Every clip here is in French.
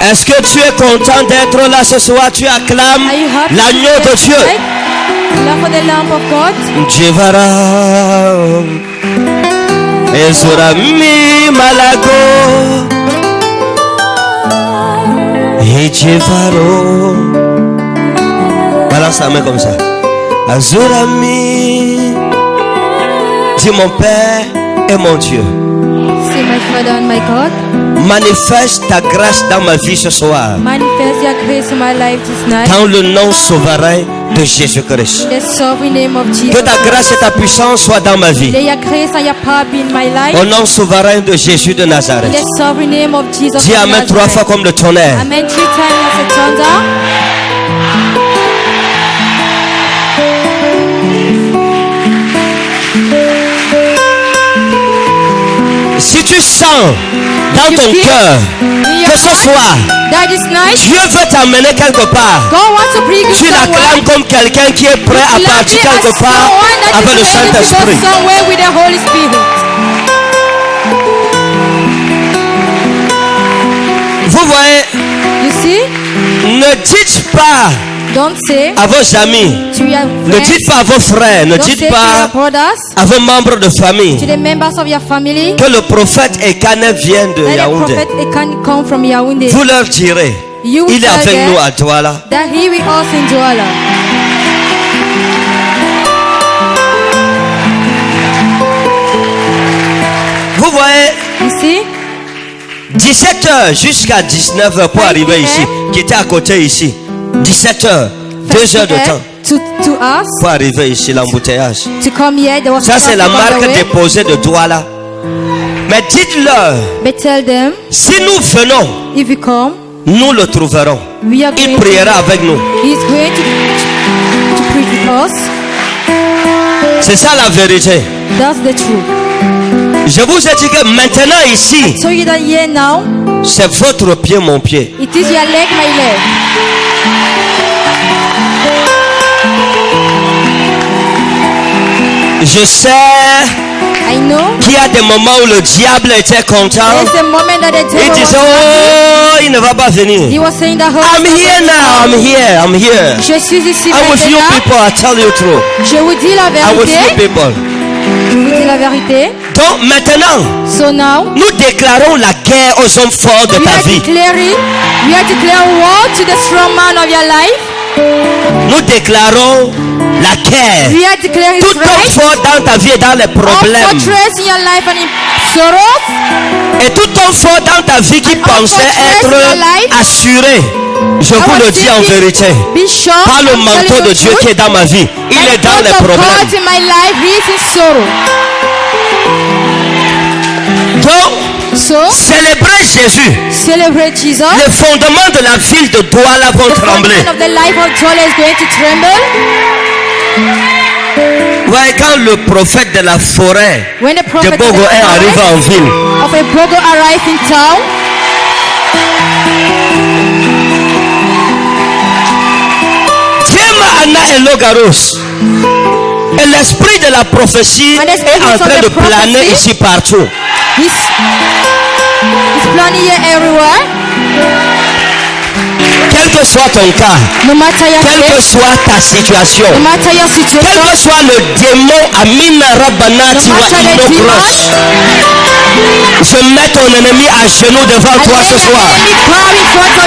Est-ce que tu es content d'être là ce soir? Tu acclames l'agneau de Dieu. Jevara Ezurami Malago et Jevaro. Balance la main comme ça. Azurami. Dis mon Père et mon Dieu. Say my Father and my God. Manifeste ta grâce dans ma vie ce soir. Manifest your grace in my life this night. Dans le nom souverain de Jésus-Christ. The sovereign name of Jesus. Que ta grâce et ta puissance soient dans ma vie. Let your grace and your power be in my life. Au nom souverain de Jésus de Nazareth. The sovereign name of Jesus. Dis Amen 3 fois comme le tonnerre. Amen 3 times as a thunder. Si tu sens dans ton cœur que ce soir Dieu veut t'amener quelque part, tu l'acclames comme quelqu'un qui est prêt à partir quelque part avec le Saint-Esprit. Vous voyez, ne dites pas à vos amis, ne dites pas à vos frères, ne dites pas à vos membres de famille que le prophète Ekane vient de Yaoundé. Vous leur direz, il est avec nous à Douala. Vous voyez, 17h jusqu'à 19h pour arriver ici, qui était à côté ici. 17h, 2 heures de temps pour arriver ici, l'embouteillage. Ça, c'est la marque déposée de Douala. Mais dites-leur, si nous venons, nous le trouverons. Il priera avec nous. C'est ça la vérité. Je vous ai dit que maintenant ici, c'est votre pied, mon pied. Je sais qu'il y a des moments où le diable était content. Il disait, oh, il ne va pas venir. I'm here now, I'm here. Je suis ici. I'm with you people, I tell you true. Je vous dis la vérité. I'm with you people. Je vous dis la vérité. Donc maintenant, nous déclarons la guerre aux hommes forts de ta vie. We are declaring war to the strong man of your life. Nous déclarons la guerre. Tout homme fort dans ta vie et dans les problèmes. Et tout homme fort dans ta vie qui pensait être assuré. Je vous le dis en vérité. Par le manteau de Dieu qui est dans ma vie, il est dans les problèmes. Donc, célébrez Jésus. Le fondement de la ville de Douala va trembler. Ouais, quand le prophète de la forêt de Bogo est arrivé en ville, et l'esprit de la prophétie est en train de planer ici partout. He's planning here everywhere. Quel que soit ton cas, quelle que soit ta situation, quel que soit le démon Amina Rabanati wa Inogros, je mets ton ennemi à genoux devant toi ce soir.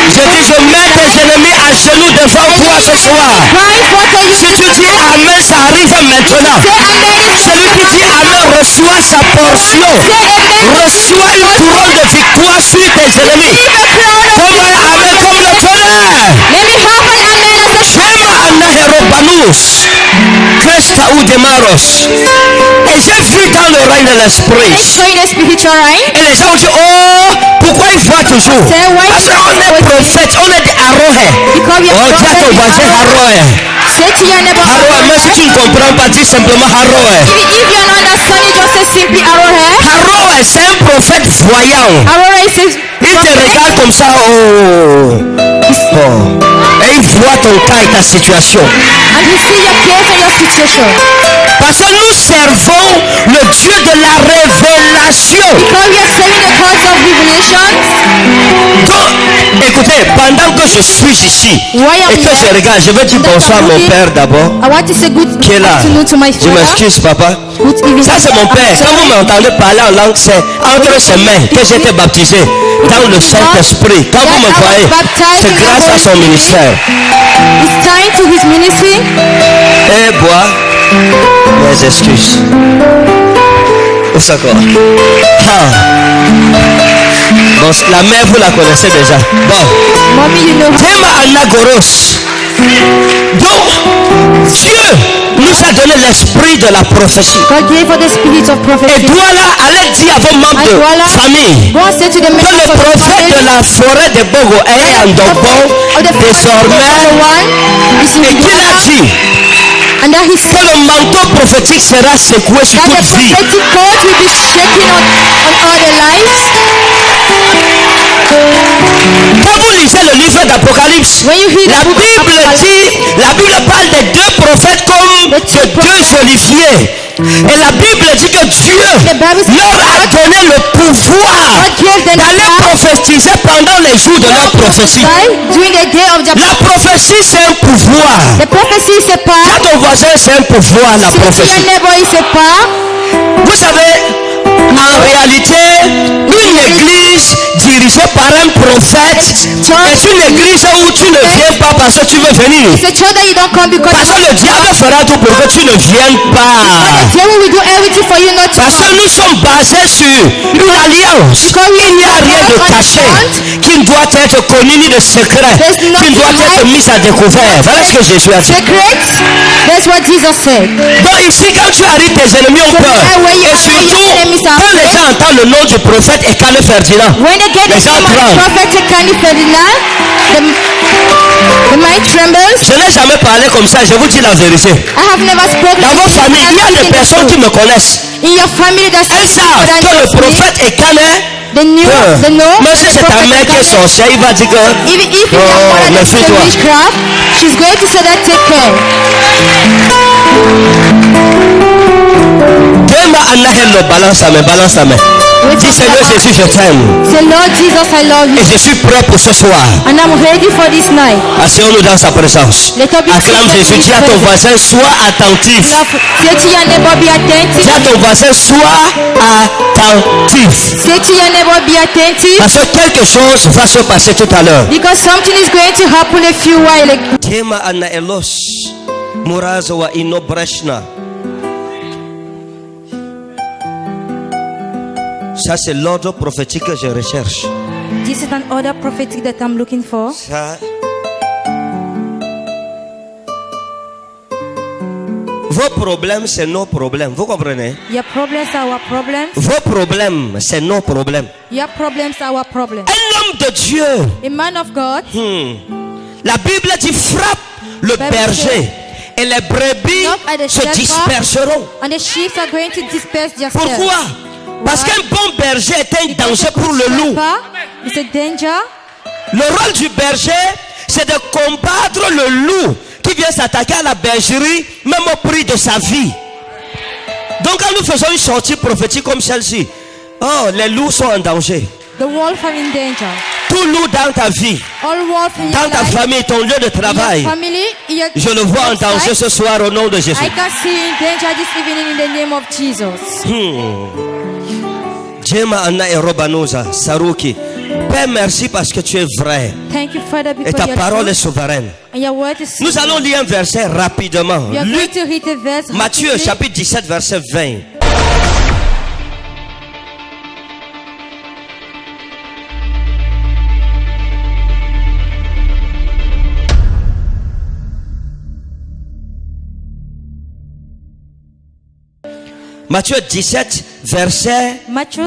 Je dis, je mets tes ennemis à genoux devant toi ce soir. Si tu dis Amen, ça arrive maintenant. Celui qui dit Amen reçoit sa portion, reçoit une couronne de victoire sur tes ennemis. Donne-moi Amen comme le tonnerre. Shema Anaherobanus, Festa Udemaros. Et j'ai vu dans le règne de l'esprit. Et les gens ont dit, oh, pourquoi il voit toujours? Parce qu'on est prophète, on est des arrowheads. Oh, dis à ton voisin arrowhead. Arrowhead, mais si tu ne comprends pas, dis simplement arrowhead. Arrowhead, c'est un prophète voyant. Il te regarde comme ça, oh. Et il voit ton cas et ta situation. Parce que nous servons le Dieu de la révélation. Donc, écoutez Et pendant que je suis ici While et I'm que here, je regarde, je veux dire bonsoir à mon père d'abord. I want to say good Qui est là? afternoon to my Je father. m'excuse, papa. Good evening. Ça, c'est mon père. Quand vous m'entendez parler en langue, c'est entre ses mains que j'ai été baptisé dans le Saint-Esprit. Quand vous me voyez, c'est grâce à son ministère. It's time to his ministry. Et bois mes excuses. Où ça quoi? Bon, la mère, vous la connaissez déjà. Bon. Mommy, you know her. Thème Anagoros. Donc, Dieu nous a donné l'esprit de la prophétie. God gave her the spirit of Et prophecy. voilà, allez dire à vos membres And de voilà, famille go and say to the que members le of the prophète de family, la forêt de Bogo est en Dogbon désormais is in et qu'il a Douala, dit and that he que said le manteau prophétique sera secoué sur that the toute vie. prophetic court will be shaken on all the lives. Quand vous lisez le livre d'Apocalypse, When you hear la the book of Bible Apocalypse, parle des deux prophètes comme de deux oliviers. Et la Bible dit que Dieu leur a donné le pouvoir God gave them d'aller power prophétiser pendant les jours de leur prophétie. during the day of the La prophétie, c'est un pouvoir. The prophecy is a power. À ton voisin, c'est un pouvoir, la Say to your prophétie. neighbor is a power. Vous savez, en réalité, une église dirigée par un prophète est une église où tu ne viens pas parce que tu veux venir. It's a church that you don't come because Parce que le diable fera tout pour que tu ne viennes pas. the devil will do everything for you not to Parce que come. nous sommes basés sur une alliance. Il n'y a rien de caché qui ne doit être connu ni de secret qui ne doit être mis à découvert. Voilà ce que Jésus a dit. Secrets. That's what Jesus said. Donc ici, quand tu arrives, tes ennemis ont peur. Et surtout, quand les gens entendent le nom du prophète Ekane Ferdinand, When they get the les gens name of the tremblent. prophet Ekani Ferdinand, the mind trembles. Je n'ai jamais parlé comme ça, je vous dis la vérité. I have never spoken Dans vos familles, il y a des personnes qui me connaissent. in your family that Elles savent que le prophète Ekane, the new, the no. même si c'est ta mère qui est sorcière, il va dire que Even if it's your mother that's a méfie-toi. witchcraft, she's going to say that take care. Dema Anahelo, balance sa main, balance sa main. Dis Seigneur Jésus, je t'aime. Say, Lord Jesus, I love you. Et je suis prêt pour ce soir. And I'm ready for this night. Asseyons-nous dans sa présence. Acclame Jésus. Dis à ton voisin, sois attentif. Say to your neighbor, be attentive. Dis à ton voisin, sois attentif. Say to your neighbor, be attentive. Parce que quelque chose va se passer tout à l'heure. Because something is going to happen a few while ago. Tema Anaelos, Murazo wa Inobreshna. Ça, c'est l'ordre prophétique que je recherche. This is an order prophetic that I'm looking for. Ça. Vos problèmes, c'est nos problèmes. Vous comprenez? Your problems are our problems. Vos problèmes, c'est nos problèmes. Your problems are our problems. Un homme de Dieu. A man of God. La Bible dit frappe le berger et les brebis Knock at the se shepherd, disperseront. and the sheep are going to disperse themselves. Pourquoi? Parce qu'un bon berger est un danger pour le loup. It's a danger. Le rôle du berger, c'est de combattre le loup qui vient s'attaquer à la bergerie, même au prix de sa vie. Donc quand nous faisons une sortie prophétique comme celle-ci, oh, les loups sont en danger. The wolves are in danger. Tout loup dans ta vie, All wolves in dans your ta life, famille, ton lieu de in travail, your family, in your je le vois en danger life. ce soir au nom de Jésus. I can see in danger this evening in the name of Jesus. Jema Anna et Robanoza, Saruki. Père, merci parce que tu es vrai. Thank you, Father, Et because ta you're parole true, est souveraine. and your word is Nous allons lire un verset rapidement. We are going Luc, to read a verse. Matthieu rapidly. chapitre 17 verset 20. Matthieu 17 verset Matthew 20.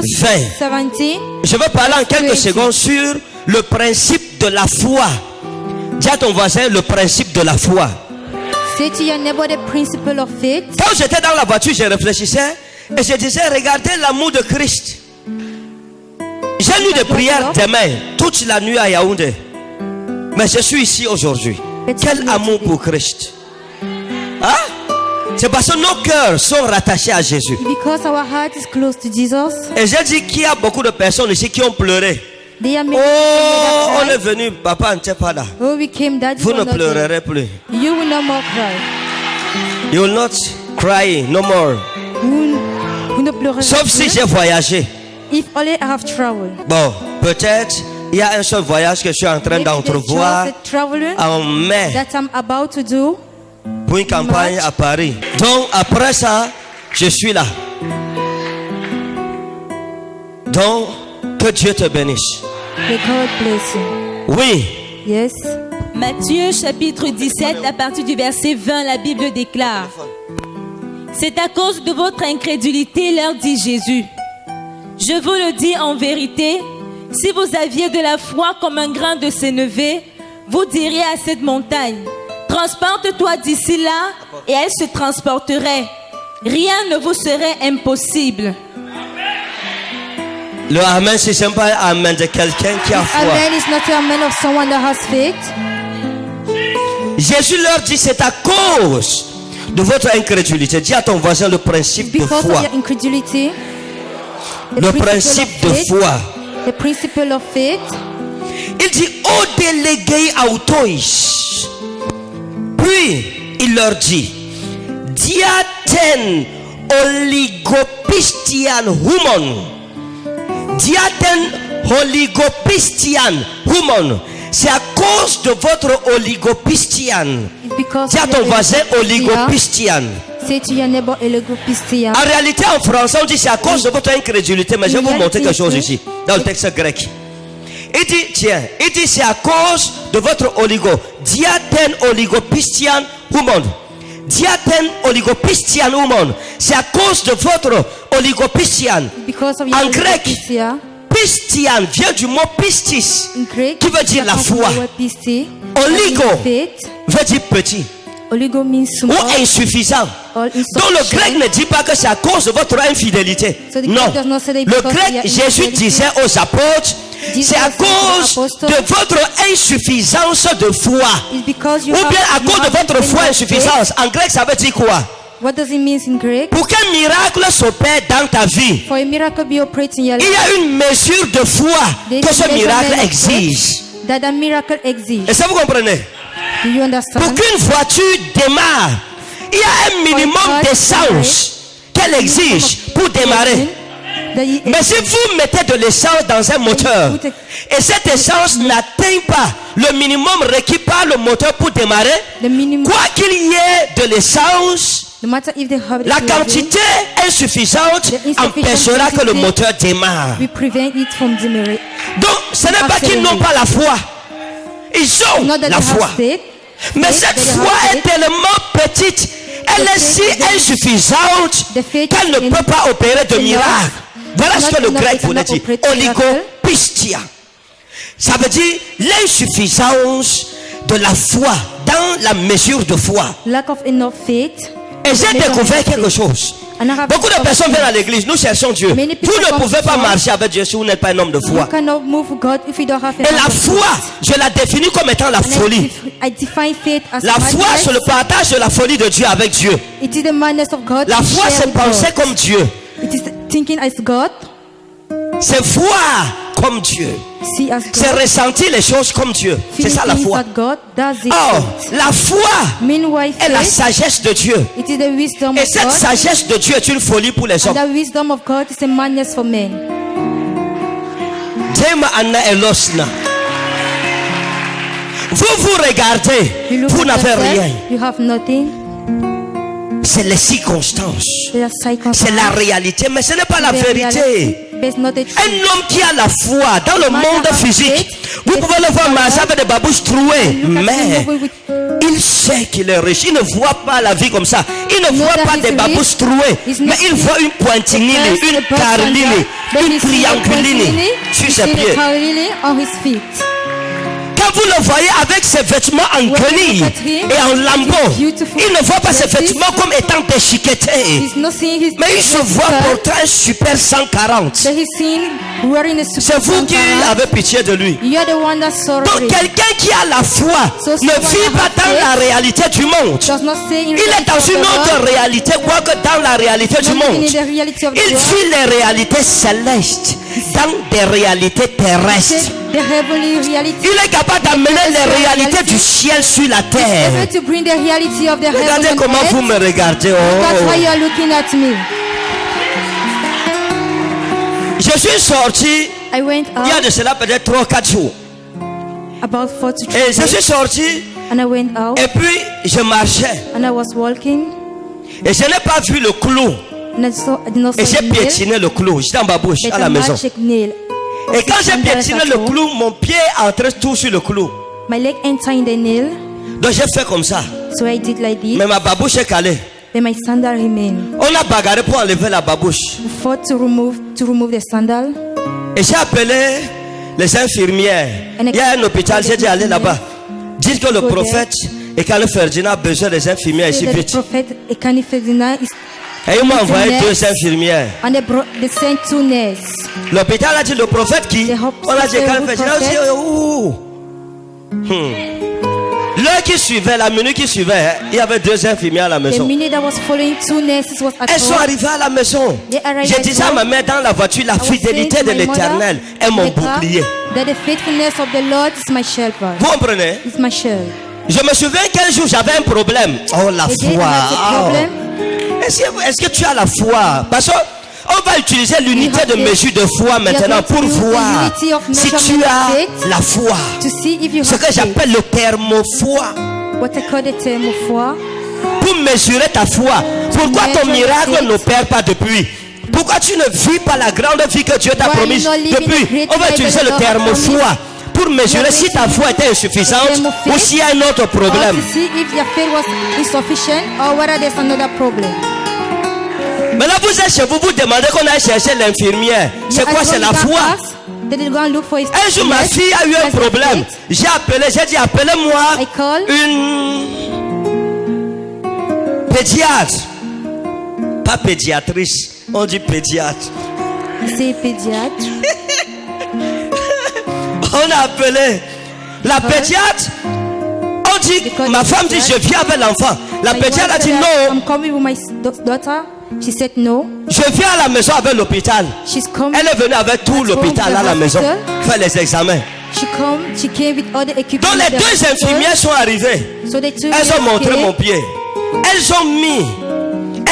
17. Je vais parler en quelques 20. secondes sur le principe de la foi. Dis à ton voisin le principe de la foi. Say to your neighbor the principle of faith. Quand j'étais dans la voiture, je réfléchissais et je disais, regardez l'amour de Christ. J'ai lu des prières demain, toute la nuit à Yaoundé. Mais je suis ici aujourd'hui. Quel amour pour Christ. Hein? C'est parce que nos cœurs sont rattachés à Jésus. Because our heart is close to Jesus. Et j'ai dit qu'il y a beaucoup de personnes ici qui ont pleuré There are many Oh, people on est that cry. venu, papa ne pas là. Oh, we came, Daddy Vous will ne not cry. pleurerez plus. You will no more cry. You will not cry no more. Vous ne pleurerez Sauf si plus. j'ai voyagé. If only I have traveled. Bon, peut-être il y a un seul voyage que je suis en train Maybe there's d'entrevoir just a traveling en mai that I'm about to do. pour une campagne March. à Paris. Donc après ça, je suis là. Donc, que Dieu te bénisse. May God bless you. Oui, Yes. Matthieu chapitre 17 à partir du verset 20, la Bible déclare: C'est à cause de votre incrédulité, leur dit Jésus. Je vous le dis en vérité, si vous aviez de la foi comme un grain de sénévé, vous diriez à cette montagne: transporte-toi d'ici là, et elle se transporterait. Rien ne vous serait impossible. le amen, c'est sympa, amen de quelqu'un qui a foi. Amen is not a man of someone that has faith. Jésus leur dit, c'est à cause de votre incrédulité. Dis à ton voisin le principe de Because foi. of your incredulity. The Le principle principe of de faith, foi. The principle of faith. Il dit, ô délégués autois. Puis, il leur dit, diaten oligopistian humon. Diaten oligopistian humon. C'est à cause de votre oligopistian. It's because Dis à of ton your voisin oligopistia. oligopistian. Say to your neighbor oligopistia. En réalité, en français, on dit c'est à cause de votre incrédulité. Mais je vais vous montrer quelque chose ici, dans le texte grec. Il dit, tiens, il dit c'est à cause de votre oligo. Diaten oligopistian humon. Diaten oligopistian humon. C'est à cause de votre oligopistian. Because of your En grec, oligopistia. Pistian vient du mot pistis, In Greek, qui veut dire la foi. Pisti. Oligo Faith. veut dire petit Oligo means ou small. insuffisant. Or Donc le grec insufficient. ne dit pas que c'est à cause de votre infidélité. So the Non. Greek does not say that Le because of grec, your Jésus infidelity. disait aux apôtres, Jesus c'est à said to the cause apostles, de votre insuffisance de foi. It's because you Ou bien à have, cause de votre foi insuffisance. En grec, ça veut dire quoi? What does it mean in Greek? Pour qu'un miracle s'opère dans ta vie, For a miracle be operating in your il life, y a une mesure de foi there que is ce a miracle measurement of exige. faith that a miracle exists. Et ça, vous comprenez? Do you Pour understand? qu'une voiture démarre, il y a un minimum d'essence qu'elle exige pour démarrer. Mais si vous mettez de l'essence dans un moteur et cette essence n'atteint pas le minimum requis par le moteur pour démarrer, The minimum, quoi qu'il y ait de l'essence, no matter if they have it, la quantité insuffisante empêchera que le moteur démarre. we prevent it from demurring. Donc ce n'est pas qu'ils n'ont pas la foi, ils ont Not that la they foi. have faith, Mais faith, cette that they foi have est faith. tellement petite, elle est si insuffisante The faith qu'elle ne in- peut pas opérer de enough. miracle. Voilà ce que le Not grec enough, voulait it dire. cannot operate miracle. Oligopistia. Ça veut dire l'insuffisance de la foi dans la mesure de foi. Lack of enough faith. Et j'ai découvert quelque chose. And I have Beaucoup de personnes viennent à l'église, nous cherchons Dieu. Many Vous people ne come pouvez to pas church. marcher avec Dieu si vous n'êtes pas un homme de You foi. cannot move God if you don't have Et la enough foi, faith. je la définis comme étant la And folie. I define faith as La foi, madness. c'est le partage de la folie de Dieu avec Dieu. It is the madness of God. La to foi, share c'est with penser God. comme Dieu. It is thinking as God. C'est voir comme Dieu. See as C'est God. ressentir les choses comme Dieu. C'est Feeling ça la things foi. that God does it. Or, la foi Meanwhile, est la faith, sagesse de Dieu. it is the wisdom Et of cette God. sagesse de Dieu est une folie pour les And hommes. the wisdom of God is a madness for men. Dema Anna Elosna. Vous regardez, You look vous at n'avez yourself, rien. you have nothing. C'est les circonstances. There are circumstances. C'est la réalité, mais ce n'est pas la The vérité. reality, but it's not the Un truth. homme qui a la foi dans le Man monde that has physique, faith, vous pouvez le voir marcher avec des babouches trouées, Look at mais him moving with- il sait qu'il est riche. Il ne voit pas la vie comme ça. Il ne know voit that pas he's des rich. babouches trouées, He's mais not il voit une pointinille, Yes, une the person carline, there, but une he's seen a trianguline pointilline, sur he's ses seen a pieds. carline on his feet. Quand vous le voyez avec ses vêtements en When you guenilles look at him, et en lambeaux, he's beautiful. il ne voit pas ses Dresses. vêtements comme étant déchiquetés. He's not seeing his Mais il se voit skirt, portant un super 140. that he's seen wearing a super C'est vous qui sandal. avez pitié de lui. You are the one that's sorry. Donc quelqu'un qui a la foi So ne someone vit pas that has dans faith la réalité du monde. does not say in Il est dans reality une of the autre world, réalité, quoique dans la réalité du not monde. in the reality of the Il world. vit les réalités célestes dans des réalités terrestres. The heavenly reality. Il est capable d'amener les réalités du ciel sur la terre. Able to bring the reality of the heaven Regardez on comment earth. vous me regardez. That's why Oh. you are looking at me. Je suis sorti I went il y a out de cela peut-être 3-4 jours. about 4 to 3 Et je suis days, sorti and I went out et puis je marchais. and I was walking Et je n'ai pas vu le clou. and I did not Et see j'ai the nail, piétiné le clou. J'étais en ma bouche but à la a maison. magic nail. Et quand j'ai Sandals piétiné at le home. clou, mon pied entrait tout sur le clou. My leg entered in the nail, Donc j'ai fait comme ça. so I did like this. Mais ma babouche est calée. Then my sandal remained. On a bagarré pour enlever la babouche. We fought to remove the sandal. Et j'ai appelé les infirmières. Il y a un hôpital, j'ai dit allez là-bas. Dites que le prophète et Kale Ferdinand a besoin des infirmières ici So that the vite. prophet Ekani Ferdinand is, Et ils m'ont envoyé 2 infirmières. and they sent 2 nurses. L'hôpital a dit le prophète qui? On a dit Kale Ferdinand. On dit, ouh. L'heure qui suivait, la minute qui suivait, il y avait 2 infirmières à la The maison. minute that was following, 2 nurses was at Elles sont home. arrivées à la maison. They arrived J'ai at dit à home. ma mère dans la voiture, la I was fidélité saying de to my mother l'éternel est in mon the car bouclier. that the faithfulness of the Lord is my shelter. Vous comprenez? It's my shield. Je me souviens qu'un jour j'avais un problème. Oh la A day I foi. had a problem. Oh. Est-ce que tu as la foi? Parce qu'on va utiliser l'unité de mesure de foi maintenant pour voir si tu as la foi. To see if you Ce have que faith. j'appelle le thermophoi. What I call the term of foi. Pour mesurer ta foi. Pourquoi ton measure miracle faith. n'opère pas depuis? Pourquoi tu ne vis pas la grande vie que Dieu t'a Why promise you not living depuis? the great On va life utiliser that le God has thermophoi promised? pour mesurer You are si ta going foi était insuffisante the thermophile ou s'il y a un autre Or problème. to see if your faith was insufficient or whether there's another problem. Maintenant vous êtes chez vous, vous demandez qu'on aille chercher l'infirmière. C'est quoi? C'est la foi. They go and look for his Un jour, ma fille a eu un problème. J'ai appelé, j'ai dit, appelez-moi I call une pédiatre. Pas pédiatrice, on dit pédiatre. say pédiatre. On a appelé la pédiatre. On dit, Because ma femme dit, je viens avec l'enfant. La My pédiatre a wife dit said, non, I'm coming with my daughter. She said no. je viens à la maison avec l'hôpital. She's come. Elle est venue avec tout l'hôpital à la maison faire les examens. She came with all the equipment. Donc les that 2 was infirmières sont arrivées. So they took Elles ont me, montré okay. mon pied. Elles ont mis.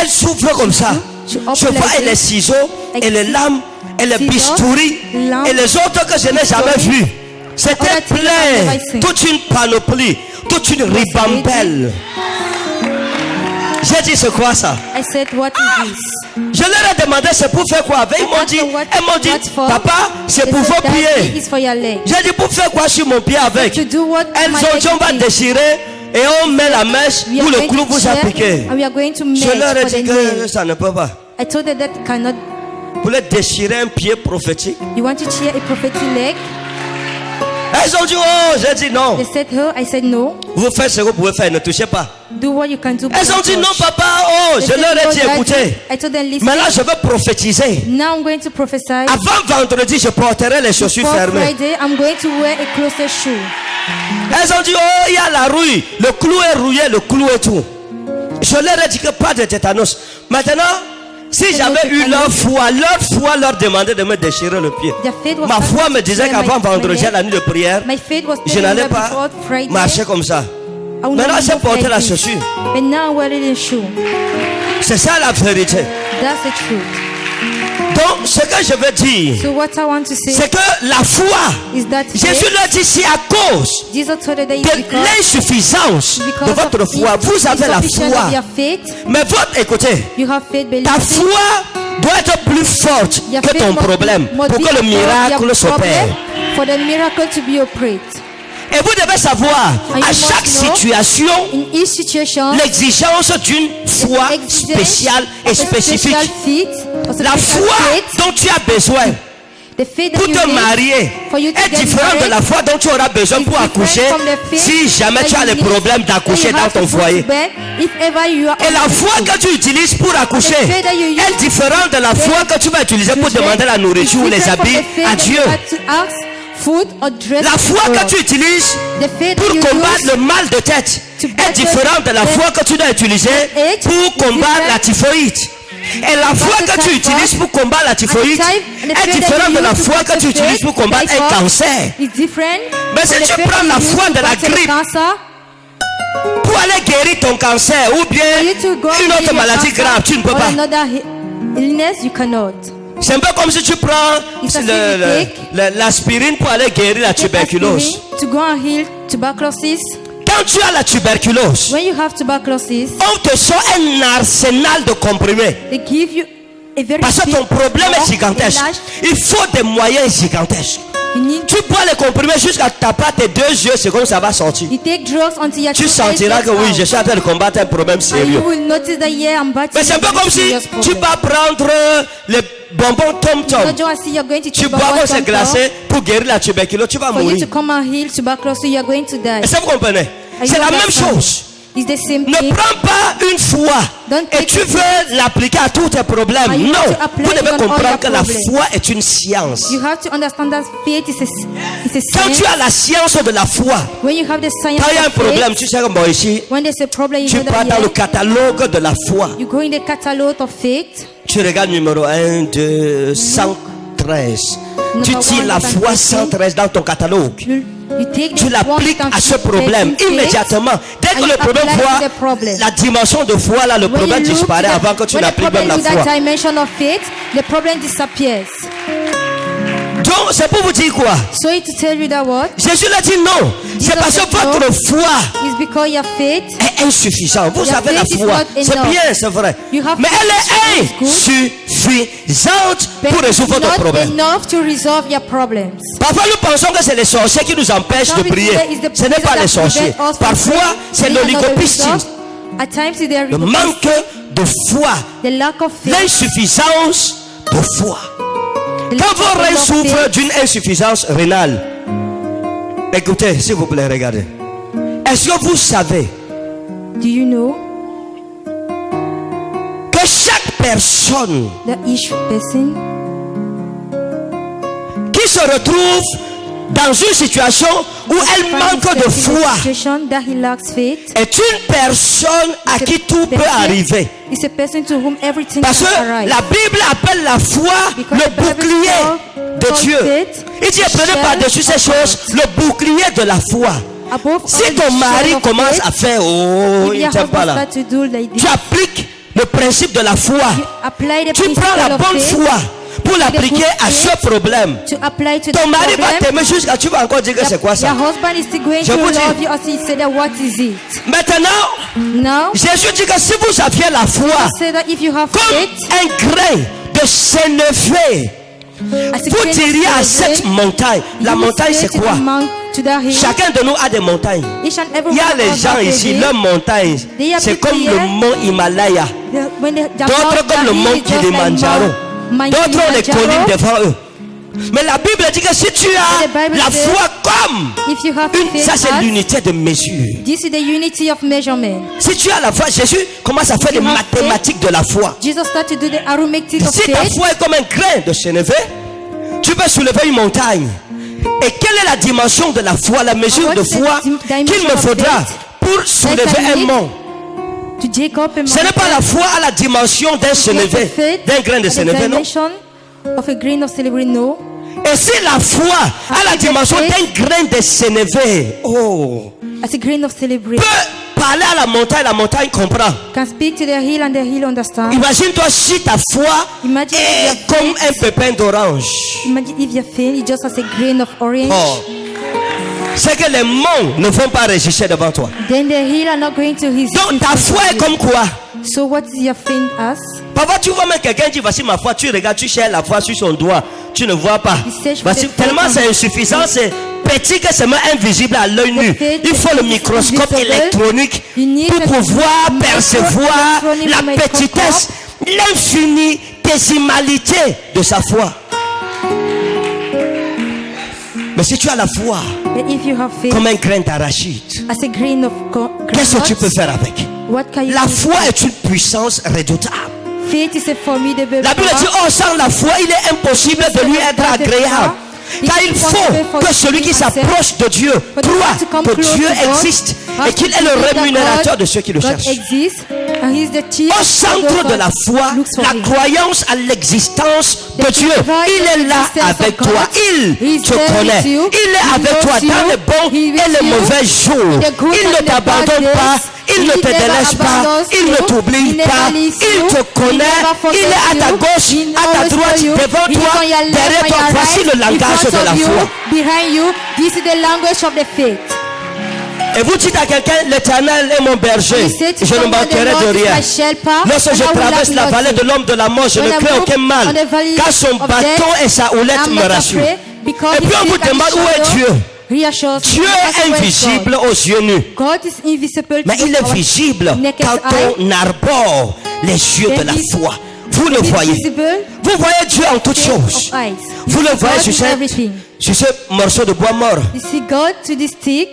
Elles souffrent comme ça. She Je vois operated. les ciseaux et les lames et les Ciseaux, bistouris lames, et les autres que je n'ai jamais bistouri. vus. C'était Other things I've plein. never seen. Toute une panoplie. Toute une ribambelle. J'ai dit c'est quoi ça? I said, what is this? Je leur ai demandé c'est pour faire quoi avec. Ils m'ont dit, What for? papa c'est They pour said, vos "Daddy, pieds. it's for your leg." J'ai dit pour faire quoi sur mon pied avec? To do what Elles my ont leg dit on va is. déchirer et on met la mèche We où are le going clou to vous a tear piqué. and we are going to Je match leur ai for the dit que nail. ça ne peut pas. I told her that cannot. Vous voulez déchirer un pied prophétique? You want to tear a prophetic leg? Elles ont dit oh, j'ai dit non. They said her. I said no. Vous faites ce que vous pouvez faire, ne touchez pas. Do what you can do. Elles ont dit non papa, oh, They je said, leur ai "No, dit Daddy." écoutez, I told them, listen. maintenant je vais prophétiser. Now I'm going to prophesy. Avant vendredi, je porterai les chaussures For fermées. Friday, I'm going to wear a closer shoe. Elles ont dit oh, il y a la rouille, le clou est rouillé, le clou est tout. Je leur ai dit que pas de tétanos. Maintenant, si j'avais eu leur foi leur demandait de me déchirer le pied. Their faith was Ma foi me disait qu'avant vendredi, à la nuit de prière, My faith was je telling n'allais her pas before Friday. marcher comme ça. I will Maintenant, not j'ai move porté like la this. chaussure. But now I'm wearing a shoe. C'est ça la vérité. That's the truth. Donc, ce que je veux dire, So what I want to say c'est que la foi, is that Jésus faith, leur dit, c'est à cause Jesus told her that it's de because l'insuffisance de of votre foi. Vous avez la insufficient foi. of your faith, Mais votre, écoutez, you have faith, believe ta it. foi doit être plus forte Your que faith ton must be- problème must pour be que le above miracle your s'opère. problem, for the miracle to be operated. Et vous devez savoir, And you à must chaque know, situation, In each situation, l'exigence d'une foi spéciale et spécifique. La foi dont tu as besoin the faith that pour you te need marier for you to est get différente de married la foi dont tu auras besoin is pour different accoucher from the faith si jamais that tu as you les need problèmes when d'accoucher you dans have ton to go foyer. to bed, if ever you are Et la foi que tu utilises pour accoucher faith that you use est différente de la foi que tu vas utiliser pour demander la nourriture ou les habits à Dieu. Food or dress La foi que tu utilises the faith pour that you combattre use le mal de tête to est battle différente de la the foi que tu dois utiliser headache pour is combattre different. la typhoïde. Et la foi que tu utilises pour combattre la typhoïde est différente de la foi que tu utilises pour combattre un cancer. Mais si tu prends la foi de la grippe pour aller guérir ton cancer ou bien une autre maladie grave, tu ne peux pas. C'est un peu comme si tu prends l'aspirine pour aller guérir la tuberculose. Quand tu as la tuberculose, on te sort un arsenal de comprimés. Parce que ton problème est gigantesque. Il faut des moyens gigantesques. Tu bois les comprimés jusqu'à taper tes 2 yeux, c'est comme ça va sortir. Tu sentiras que oui, je suis en train de combattre un problème sérieux. Mais c'est un peu comme si tu vas prendre les bonbons Tom Tom. Tu bois comme c'est glacé pour guérir la tuberculose, tu vas mourir. Et ça vous comprenez? C'est la même chose. Ne prends pas une foi et tu veux l'appliquer à tous tes problèmes. Non, vous devez comprendre que la foi est une science. Quand tu as la science de la foi, quand il y a un problème, tu sais comme ici, tu pars dans le catalogue de la foi. Tu regardes numéro 1, 2, 113. Tu tires la foi 113 dans ton catalogue. Tu l'appliques à ce problème immédiatement. Dès que le problème voit la dimension de foi là, le problème disparaît avant que tu n'appliques même la foi. Donc c'est pour vous dire quoi? Jésus l'a dit non. C'est parce que votre foi est insuffisante. Vous avez la foi, c'est bien, c'est vrai. Mais elle est insuffisante pour résoudre votre problème. Parfois nous pensons que c'est les sorciers qui nous empêchent de prier. Ce n'est pas les sorciers. Parfois c'est l'oligopistine. Le manque de foi. L'insuffisance de foi. Quand vos reins souffrent d'une insuffisance rénale, écoutez, s'il vous plaît, regardez. Est-ce que vous savez que chaque personne qui se retrouve dans une situation où elle manque de foi est une personne à qui tout peut arriver? Parce que la Bible appelle la foi le bouclier de Dieu. Il dit prenez par-dessus ces choses le bouclier de la foi. Si ton mari commence à faire il ne t'aime pas là, tu appliques le principe de la foi. Tu prends la bonne foi pour l'appliquer à ce problème. Ton mari va t'aimer jusqu'à tu vas encore dire que c'est quoi ça? Je vous dis. Maintenant, Jésus dit que si vous aviez la foi comme un grain de sénévé, vous diriez à cette montagne. La montagne c'est quoi? Chacun de nous a des montagnes. Il y a les gens ici, leurs montagnes c'est comme le mont Himalaya, d'autres comme le mont Kilimanjaro, d'autres ont les collines devant eux. Mais la Bible dit que si tu as la foi comme ça c'est l'unité de mesure. Si tu as la foi, Jésus commence à faire des mathématiques de la foi. Si ta foi est comme un grain de sénévé, tu peux soulever une montagne. Et quelle est la dimension de la foi, la mesure de foi qu'il me faudra pour soulever un mont? Ce n'est pas la foi à la dimension d'un sénévé, d'un grain de sénévé, non? Et si la foi à la dimension d'un grain de sénévé, peut parler à la montagne comprend. Imagine-toi si ta foi est comme un pépin d'orange. C'est que les monts ne vont pas résister devant toi. Donc ta foi est comme quoi? Parfois tu vois même quelqu'un dit voici ma foi, tu regardes, tu cherches la foi sur son doigt, tu ne vois pas. Voici, tellement c'est insuffisant, c'est petit que c'est même invisible à l'œil nu. Il faut le microscope électronique pour pouvoir percevoir la petitesse, l'infinitésimalité de sa foi. Mais si tu as la foi comme un grain d'arachide, qu'est-ce que tu peux faire avec? La foi est une puissance redoutable. La Bible dit sans la foi il est impossible de lui être agréable. Car il faut que celui qui s'approche de Dieu croit que Dieu existe et qu'il est le rémunérateur de ceux qui le cherchent. And he's the chief au centre de la foi, la croyance à l'existence de Dieu. Il est là avec toi. Il te connaît. Il est avec toi dans les bons et les mauvais jours. Il ne t'abandonne pas. Il ne te délaisse pas. Il ne t'oublie pas. Il te connaît. Il est à ta gauche, à ta droite, devant toi, derrière toi. Voici le langage de la foi. Behind you, this is the language of the faith. Et vous dites à quelqu'un, l'Éternel est mon berger, je ne manquerai de rien. Lorsque je traverse la vallée de l'homme de la mort, je ne crains aucun mal, car son bâton et sa houlette me rassurent. Et puis on vous demande où est Dieu. Dieu est invisible aux yeux nus, mais il est visible quand on arbore les yeux de la foi. Vous le voyez. Vous voyez Dieu en toutes choses. Vous le voyez sur ce morceau de bois mort.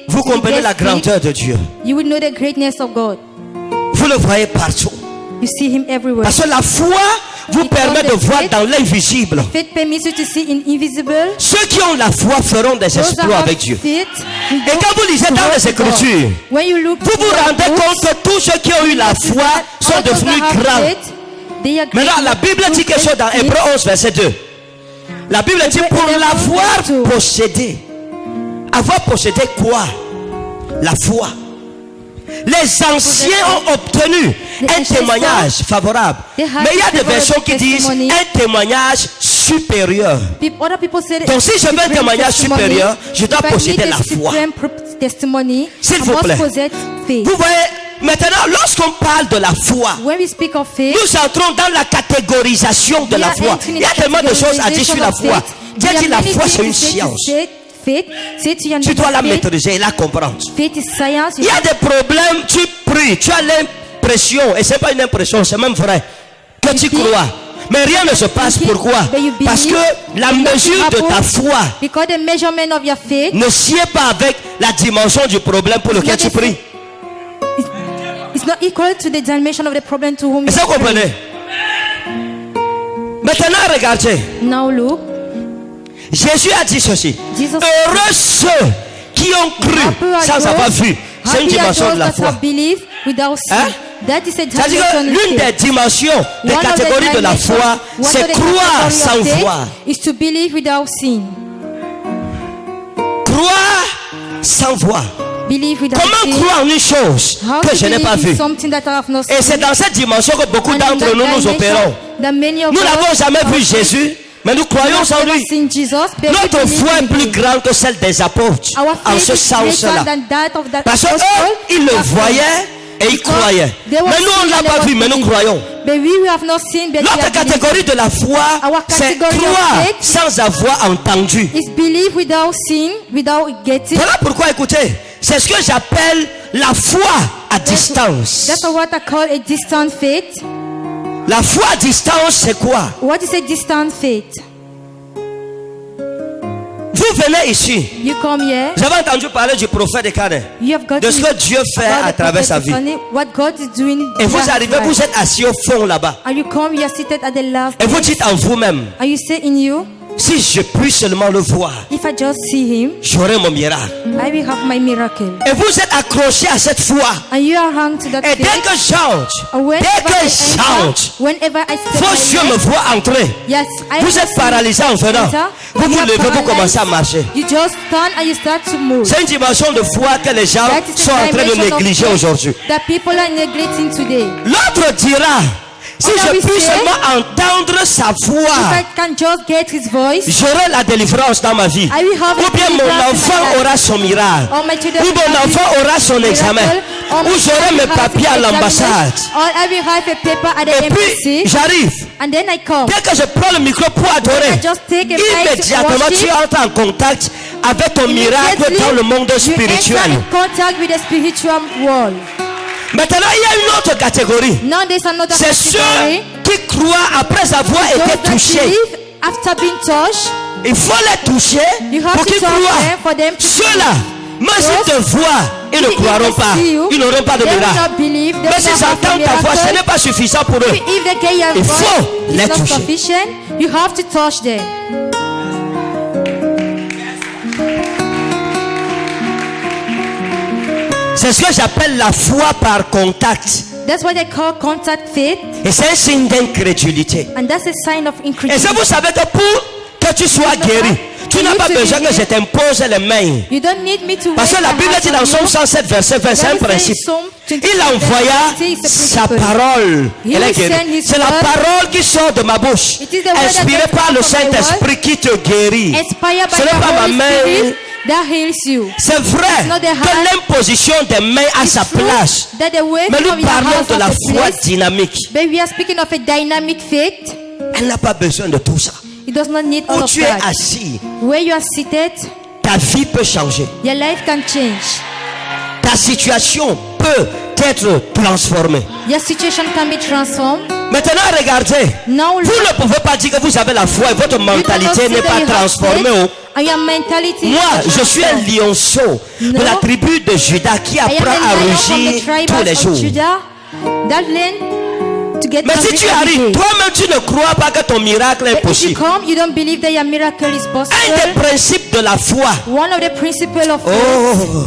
Vous comprenez la grandeur de Dieu. You will know the greatness of God. Vous le voyez partout. You see him everywhere. Parce que la foi vous permet de voir dans l'invisible. Faith permits you to see in invisible. Ceux qui ont la foi feront des exploits avec Dieu. Et quand vous lisez dans les Écritures, vous vous rendez compte que tous ceux qui ont eu la foi sont devenus grands. Maintenant, la Bible dit quelque chose dans Hébreux 11, verset 2. La Bible dit pour l'avoir possédé. Avoir possédé quoi? La foi. Les anciens ont obtenu un témoignage favorable. Mais il y a des versions qui disent un témoignage supérieur. Donc si je veux un témoignage supérieur, je dois posséder la foi. S'il vous plaît. Vous voyez, maintenant, lorsqu'on parle de la foi, nous entrons dans la catégorisation de la foi. Il y a tellement de choses à dire sur la foi. Dieu dit la foi, c'est une science. Tu dois la maîtriser et la comprendre. Il y a des problèmes, tu pries, tu as l'impression, et ce n'est pas une impression, c'est même vrai, que tu crois. Mais rien ne se passe. Pourquoi? Parce que la mesure de ta foi ne sied pas avec la dimension du problème pour lequel tu pries. It's not equal to the dimension of the problem to whom you vous comprenez? Maintenant, regardez. Now look. Jésus a dit ceci. Heureux ceux qui ont cru sans avoir vu. C'est une dimension de la foi. Hein? C'est-à-dire que l'une des dimensions, des catégories de la foi, c'est croire sans voir. Croire sans voir. Comment croire en une chose que je n'ai pas vue? Et c'est dans cette dimension que beaucoup d'entre nous nous opérons. Nous n'avons jamais vu Jésus, mais nous croyons en lui. Notre foi est plus grande que celle des apôtres en ce sens-là. Parce qu'eux, ils le voyaient et ils croyaient. Mais nous, on ne l'a pas vu, mais nous croyons. L'autre catégorie de la foi, c'est croire sans avoir entendu. Voilà pourquoi, écoutez, c'est ce que j'appelle la foi à distance. La foi à distance, c'est quoi? What is a distant faith? Vous venez ici. You come here. J'avais entendu parler du prophète Ekane, de ce que Dieu fait à travers sa vie. What God is doing. Et vous arrivez, vous êtes assis au fond là-bas. And you come, you are seated at the left. Et vous dites en vous-même, and you say in you, si je puis seulement le voir, if I just see him, j'aurai mon miracle. I will have my miracle. Et vous êtes accroché à cette foi. And you are hung to that et dès que chante, vos yeux me voient entrer. Yes, vous êtes paralysé en venant. Vous vous levez, vous commencez à marcher. You just stand and you start to move. C'est une dimension de foi que les gens sont en train de négliger aujourd'hui. That people are neglecting today. L'autre dira, si je puis seulement entendre sa voix, j'aurai la délivrance dans ma vie. Ou bien mon enfant aura son miracle. Ou mon enfant aura son examen. Ou j'aurai mes papiers à l'ambassade. Et puis j'arrive. Dès que je prends le micro pour adorer, immédiatement tu entres en contact avec ton miracle dans le monde spirituel. Maintenant, il y a une autre catégorie. C'est ceux qui croient après avoir été touchés. Il faut les toucher pour qu'ils croient. Ceux-là, même s'ils te voient, ils ne croiront pas. Ils n'auront pas de miracle. Mais s'ils entendent ta voix, ce n'est pas suffisant pour eux. Il faut les toucher. C'est ce que j'appelle la foi par contact. That's what I call contact faith. Et c'est un signe d'incrédulité. And that's a sign of Et incredulity. si vous savez que pour que tu sois guéri, tu n'as pas besoin que je t'impose les mains. You don't need me to Parce que wave la my Bible hands dit on dans you. Psaume 107, verset 20, c'est un Bible says principe. Psalm 27, Il envoya it's a sa principle. parole. He Elle est will guérie. send his C'est la word. parole qui sort de ma bouche, It is the word that inspirée comes par le from my Saint-Esprit qui te guérit. Inspired by Ce n'est the pas ma Holy main. Spirit that heals you. C'est vrai It's not the que hand. l'imposition des mains a sa True place. that the wave Mais from nous your parlons hands de la has a foi place. dynamique. But we are speaking of a dynamic faith. Elle n'a pas besoin de tout ça. It does not need all Où of tu es that. assis, Where you are seated, ta vie peut changer. your life can change. Ta situation peut être transformée. Your situation can be transformed. Maintenant, regardez. Now, Vous ne pouvez pas dire que vous avez la foi et votre you cannot mentalité say n'est that pas you have transformée. faith and your mentality Moi, is not je suis un transformed. lionceau de No. la tribu de Judas qui I am apprend a à lion from the rugir tribe tous les of jours. Judah that learn to get Mais si hungry tu every arrives, day. toi-même tu ne crois pas que ton miracle est But if you possible. come, you don't believe that your miracle is Un possible. des principes de la foi. One of the principles of faith. Oh,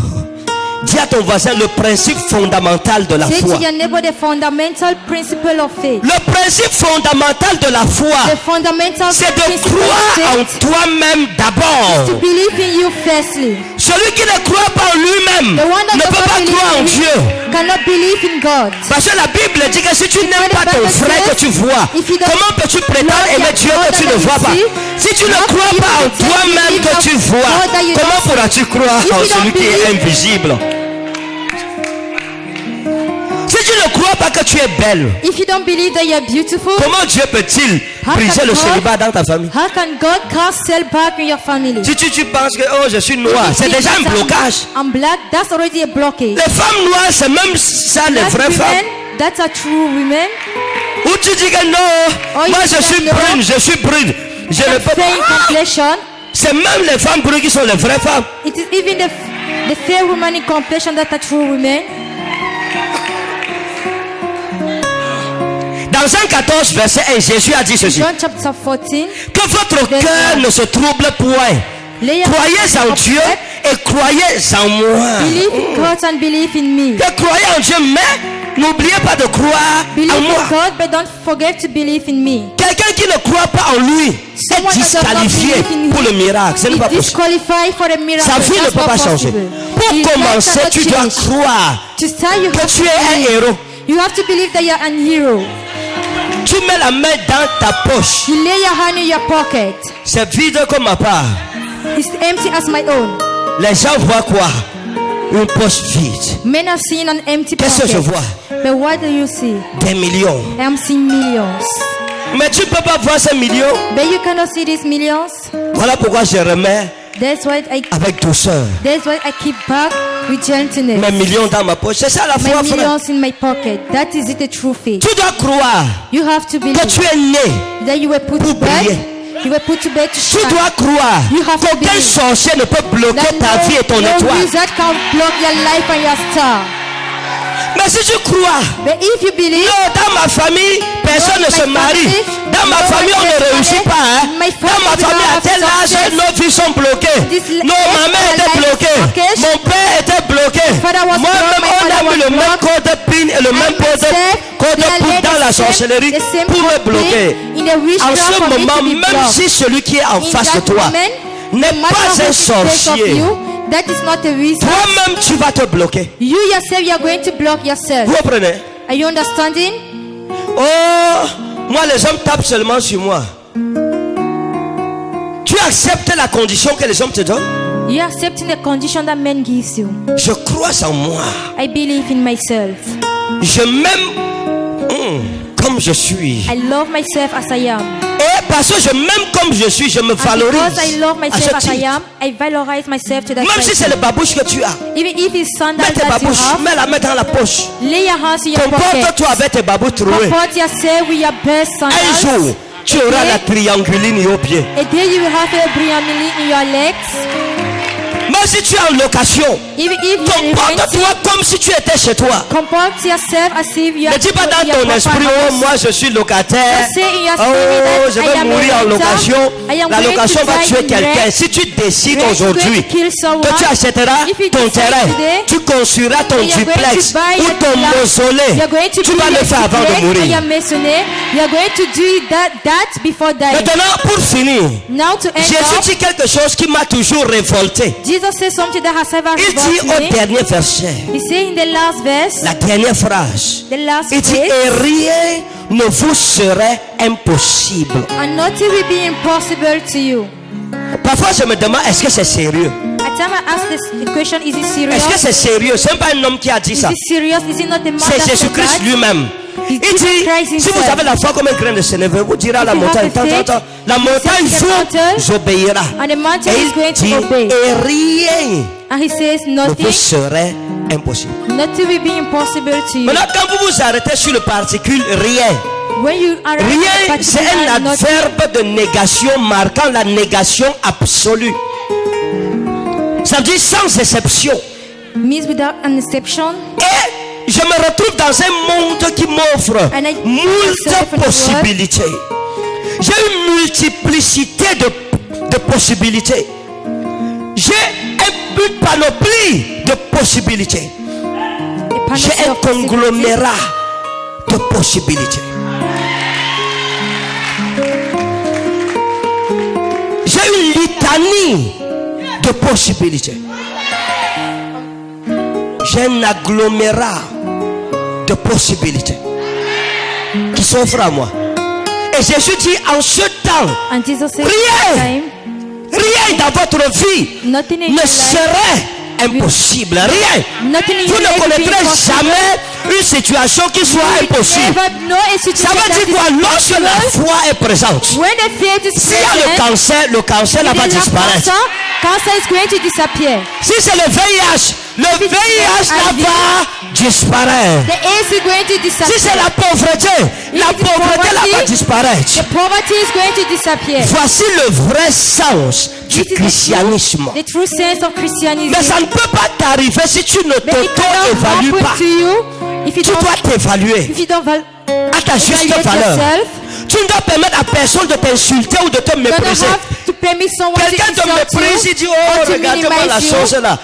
dis à ton voisin le principe fondamental de la Say foi. to your neighbor the fundamental principle of faith. Le principe fondamental de la The foi, fundamental c'est de principle croire of en faith toi-même to d'abord. believe in you firstly. Celui qui ne croit pas en lui-même The one that ne does peut not pas croire en believe in Dieu. you cannot believe in God. Parce que la Bible dit que si tu n'aimes pas ton Bible frère que says, tu vois, if you don't comment peux-tu prétendre love aimer your Dieu que tu ne brother vois that pas? you Si tu ne not crois even pas en pretend toi-même believe que of tu vois, God that you comment don't pourras-tu croire If en you celui don't qui est believe- invisible? Si tu ne crois pas que tu es belle, If you don't believe that you're beautiful, comment Dieu peut-il How briser can le God- célibat dans ta famille? how can God cast back in your family? Si tu penses que oh, je suis noir, c'est déjà un blocage. I'm black, that's already a blockage. Les femmes noires, c'est même ça les That vraies femmes. women, that's a true women. Où tu dis que non, Oh, moi you je suis say no. brune, je suis brune. Je ne peux Fair in pas. complexion. C'est même les femmes brunes qui sont les vraies femmes. It is even the fair woman in complexion that are true women. Dans Jean 14, verset 1, Jésus a dit ceci. John chapter 14. Que votre cœur ne se trouble point. Lay your Croyez hands en on Dieu yourself. et croyez en moi. Believe in God and believe in me. Que croyez en Dieu, mais n'oubliez pas de croire Believe en in moi. God, but don't forget to believe in me. Quelqu'un qui ne croit pas en lui Someone est that does not disqualifié believe in pour him le miracle. Ce n'est pas is possible. disqualified for the miracle. Sa vie ne That's peut not pas changer. possible. Pour His life commencer, cannot tu dois change. croire To start, you que have tu to es un believe. héros. You have to believe that you're an hero. Tu mets la main dans ta poche. You lay your hand in your pocket. C'est vide comme ma part. It's empty as my own. Les gens voient quoi? Une poche vide. Men are seeing an empty Qu'est-ce que je pocket. vois? But what do you see? Des millions. I'm seeing millions. Mais tu ne peux pas voir ces millions. But you cannot see these millions. Voilà pourquoi je remets That's why avec douceur I keep back with gentleness. mes millions dans ma poche. C'est ça la My foi, frère. millions in my pocket. That is it, the true faith. Tu dois croire You have to believe que tu es né. that you were put pour to bed. briller. You were put to bed to Tu shine. dois croire You have to qu'aucun believe sorcier ne peut bloquer That ta vie et ton no étoile. wizard can block your life and your star. Mais si tu crois, But if you believe, non, dans ma famille, personne ne my se marie. family, Dans ma no famille, on one ne gets réussit married. pas. Hein. My Dans ma family famille, à will tel not have âge, success. nos vies sont bloquées. This Non, ma mère était life bloquée. blockage. Mon père était bloqué. father was Moi-même, blocked, my on a father mis was le même blocked. code de PIN et le même I code myself, de they poudre laid dans la the same- sorcellerie the same pour me code bloquer. in the witchcraft En ce for me to moment, be même blocked. si celui qui est en In face de that toi moment, n'est no matter pas who un is in face of sorcier, you, that is not a wizard. toi-même, tu vas te bloquer. You yourself, you are going to block yourself. Vous comprenez? Are you understanding? Oh, moi les hommes tapent seulement sur moi. Tu acceptes la condition que les hommes te donnent? You are accepting the condition that man gives you. Je crois en moi. I believe in myself. Je m'aime comme je suis. I love myself as I am. Et parce que je m'aime comme je suis, je me And valorise. because I love à myself ce as I titre. am, I valorize myself to that Même si c'est extent. le babouche que tu as, Even if it's sandals mets tes that you babouches, have, mets la main dans la poche. lay your hands in your pocket. Comporte-toi avec tes babouches trouées. Comport yourself with your best Un sandals. jour, tu auras la trianguline au pied. A day you will have a briamili in your legs. Même si tu es en location, Even if you are renting, comporte-toi comme comme si tu étais chez toi. Comport yourself as if you Ne are dis pas dans in your ton esprit, proper oh, house. moi je suis locataire. Don't say in your Oh, spirit je that I vais am a mourir en renter. location. I am La going location to va die tuer in quelqu'un. rent. Si tu décides Rent is going aujourd'hui to kill someone. que tu achèteras If you ton decide terrain, today, tu construiras ton and you're going duplex to buy ou your ton flat, mausolée, you're going to tu build vas le a faire avant de duplex or mourir. your masonry. You're going to do that before dying. Maintenant, pour finir, Now to end Jésus up, dit quelque chose qui m'a toujours révolté. Jesus says something that has ever Il dit revolted au me. dernier verset, He said in the last verse, la dernière phrase, the last il dit, phrase, et rien ne vous serait impossible. and nothing will be impossible to you. Parfois, je me demande, est-ce que c'est sérieux? At time I ask this question, is it serious? Est-ce que c'est sérieux? Ce n'est pas un homme qui a dit Is ça. it serious? Is it not a man C'est that said Jésus-Christ that? lui-même. Il It's dit, Jesus Christ si vous himself. avez la foi comme un grain de sénévé, vous direz à la If you have montagne, the faith, la montagne say to the mountain, vous obéira. And the mountain Et is going il dit, to obey. et rien And he says ne vous nothing, serait impossible. nothing will be impossible to you. Maintenant, quand vous vous arrêtez sur le particule rien, When you are rien, c'est un adverbe de négation marquant la négation absolue. Ça veut dire sans exception. means without an exception. Et je me retrouve dans un monde qui m'offre And I moult myself in the possibilités. J'ai une multiplicité de possibilités. J'ai une panoplie de possibilités. A J'ai panoply un of possibilities. conglomérat de possibilités. J'ai une litanie de possibilités. J'ai un agglomérat de possibilités qui s'offrent à moi. Et Jésus dit en ce temps, And Jesus said, Rien. time, rien dans votre vie nothing in ne your life, serait impossible. Rien. nothing in Vous your ne life will be connaîtrez impossible. jamais une situation qui soit You will impossible. never know a Ça situation veut that dire is quoi? Lorsque la impossible. foi est présente, When the faith is s'il y a present, le cancer là if va there's disparaître. cancer is going to disappear. Si c'est le VIH là va disparaître. The AIDS is going to Si disappear. c'est la pauvreté là va disparaître. The poverty is going to disappear. Voici le vrai sens du This is christianisme. the true sense of Christianism. Mais ça ne peut pas t'arriver si tu ne But it cannot t'auto-évalues happen pas. to you if you Tu don't, dois t'évaluer if you don't à ta juste evaluate valeur. yourself. Tu ne dois permettre à personne de t'insulter ou de te You're gonna mépriser. have to permit someone to Quelqu'un te insult méprise, il dit, you oh, or to regarde-moi la minimize chose you. là.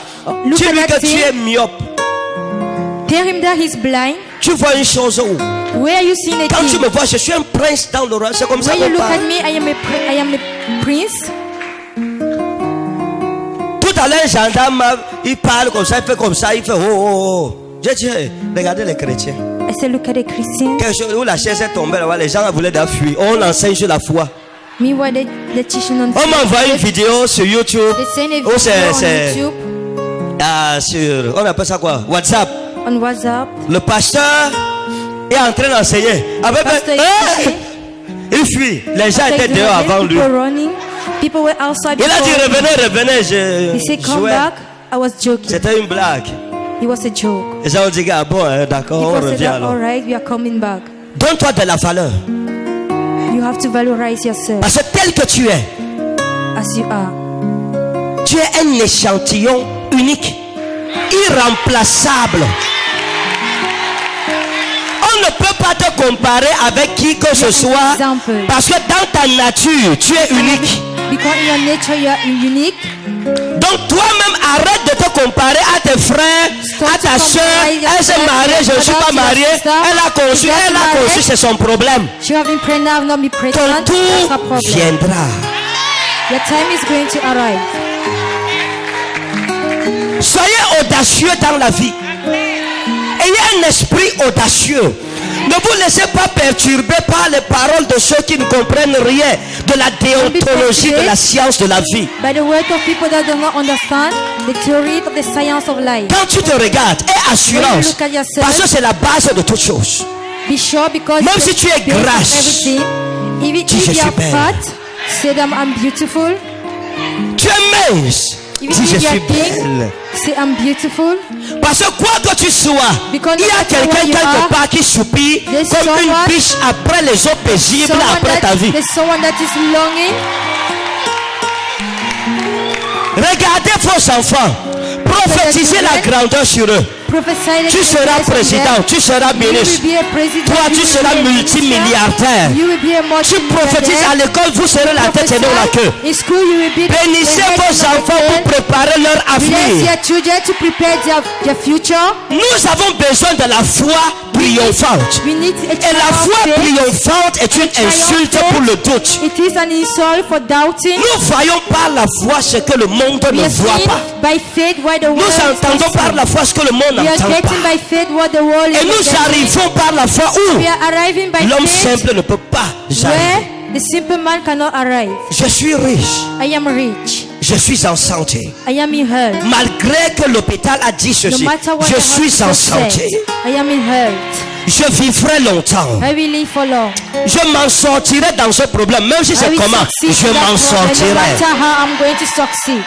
Look Dis-lui at que that tu es thing. myope. Tell him that he's blind. Tu vois une chose où, Where are you seeing a quand tu thing? me vois, je suis un prince dans le roi. C'est comme ça When you qu'on look at parle. me, I am a prince. Tout à l'heure, un gendarme, il parle comme ça, il fait comme ça, il fait oh, oh, oh. J'ai dit, regardez les chrétiens. I said, look at the Christians. Quelque chose où la chaise est tombée, là, les gens voulaient fuir. On enseigne sur la foi. Meanwhile, they're teaching on On m'a envoyé une vidéo sur YouTube. They send a Oh, video on c'est YouTube, sur, on appelle ça quoi? WhatsApp. on WhatsApp. Le pasteur est en train d'enseigner. Avec Pastor is teaching. il fuit. Les gens After étaient dehors avant lui. people running. People were outside Il a dit before. revenez, He said, je come jouais. back. I was joking. C'était une blague. It was a joke. Les gens ont dit ah bon, d'accord, on People said, revient alors. all right, we are coming back. Donne-toi de la valeur. You have to valorize yourself Parce que tel que tu es, as you are. tu es un échantillon unique, irremplaçable. On ne peut pas te comparer avec qui que ce soit. Example. Parce que dans ta nature, tu es unique. Because in your nature you are unique. Donc toi-même arrête de te comparer à tes frères, à ta soeur. Elle s'est mariée, je ne suis pas marié. Elle a conçu, c'est son problème. She have been pregnant, I have not been Ton pregnant. That's tour her problem. viendra. Your time is going to arrive. Soyez audacieux dans la vie. Ayez un esprit audacieux. Ne vous laissez pas perturber par les paroles de ceux qui ne comprennent rien de la déontologie de la science de la vie. By the word of people that do not understand the theory of the science of life. Quand tu te regardes, aie assurance. look at yourself, Parce que c'est la base de toute chose. Be sure because Même si tu es based on grasse, everything. If dis, you je suis are belle. fat, say that I'm beautiful. Tu es mince. If Dis je you suis are thin, belle. say I'm beautiful. Parce que quoi que tu sois, Because il y a no matter quelqu'un where you quelque are, part qui soupire there's comme une someone- biche après les eaux paisibles après ta vie. There's someone that is longing. Regardez vos enfants. Prophétisez la grandeur sur eux. prophesy that Tu you will seras rise from président, death. tu seras You will ministre. be a president. Toi, You tu will seras be a multimilliardaire. minister. You will be a Tu prophétises à multimillionaire. l'école, vous serez la tête et non la queue. In school, you will be the Bénissez head vos and not the enfants pour tail. préparer leur Bless avenir. your children to prepare their future. Nous avons besoin de la foi triomphante. We need a Et la foi triumph faith. triomphante est une insulte pour le doute. It is an insult for doubting. Nous voyons par la foi ce que le monde We ne are voit seeing pas. by faith what the world Nous is entendons not par seeing. la foi ce que le monde We are n'entend getting pas. by faith what the world is Et not nous getting. arrivons par la foi We où are arriving by l'homme faith simple ne peut pas where arriver. the simple man cannot arrive. Je suis riche, I am rich. je suis en santé. I am in health. Malgré que l'hôpital a dit No ceci, matter what je the suis en hospital says, santé. I am in health. Je vivrai longtemps. I will live for long. Je m'en sortirai dans ce problème, même si I c'est will comment, succeed je in that m'en problem. No sortirai. matter how I'm going to succeed.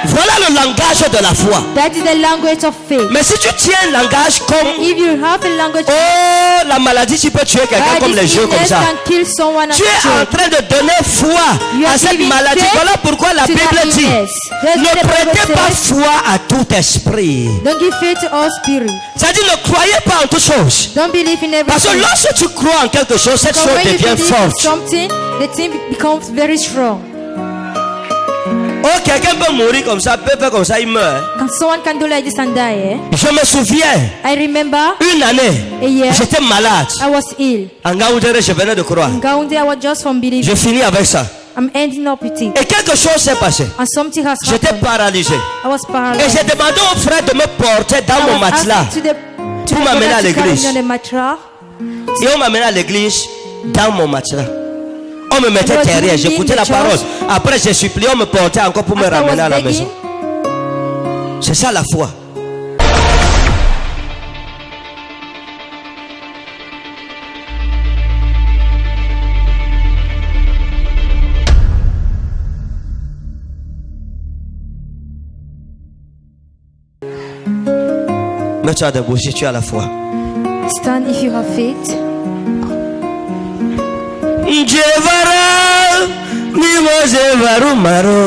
Voilà le langage de la foi. That is the language of faith. Mais si tu tiens un langage comme If you have a language oh, la maladie, tu peux tuer quelqu'un comme les this jeux comme illness ça. can kill someone as Tu es en a train de donner foi You à are cette giving maladie. faith Voilà pourquoi la to Bible that dit illness. That's ne what the prêtez Bible pas says. foi à tout esprit. Don't give faith to all spirits. C'est-à-dire ne croyez pas en toute chose. Don't believe in Parce que everything. lorsque tu crois en quelque chose, cette So chose when you devient believe in forte. something, the thing becomes very strong. Oh, quelqu'un peut mourir comme ça, peut faire comme ça, il meurt. Someone can do like this and die. Eh? Je me souviens, I remember une année, a year j'étais malade. I was ill. En Gaoudéré, je venais de croire. In Gaundi, I was just from believing. Je finis avec ça. I'm ending up with it. Et quelque chose s'est passé. And something has J'étais happened. paralysé. I was Et paralyzed. j'ai demandé au frère de me porter dans I mon was matelas. asked to Pour the m'amener à brother to carry l'église. me on the mattress. Et on m'a mené à l'église dans mon matelas. On me mettait And was derrière, leading j'écoutais the la church. parole. Après, j'ai supplié, on me portait encore pour me After I ramener was à la begging, maison. C'est ça la foi. Mets-toi debout si tu as la foi. stand if you have faith. Jevara mimoze varumaro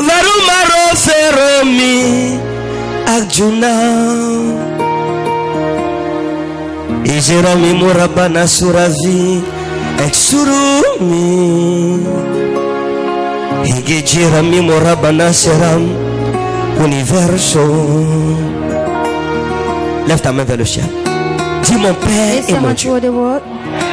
varumaro feromi arjuna ijeromi murabana suravi exurumi igejirami murabana seram universo. Lève ta main vers le ciel. Dis mon Père Yes, et I mon want Dieu. to the world,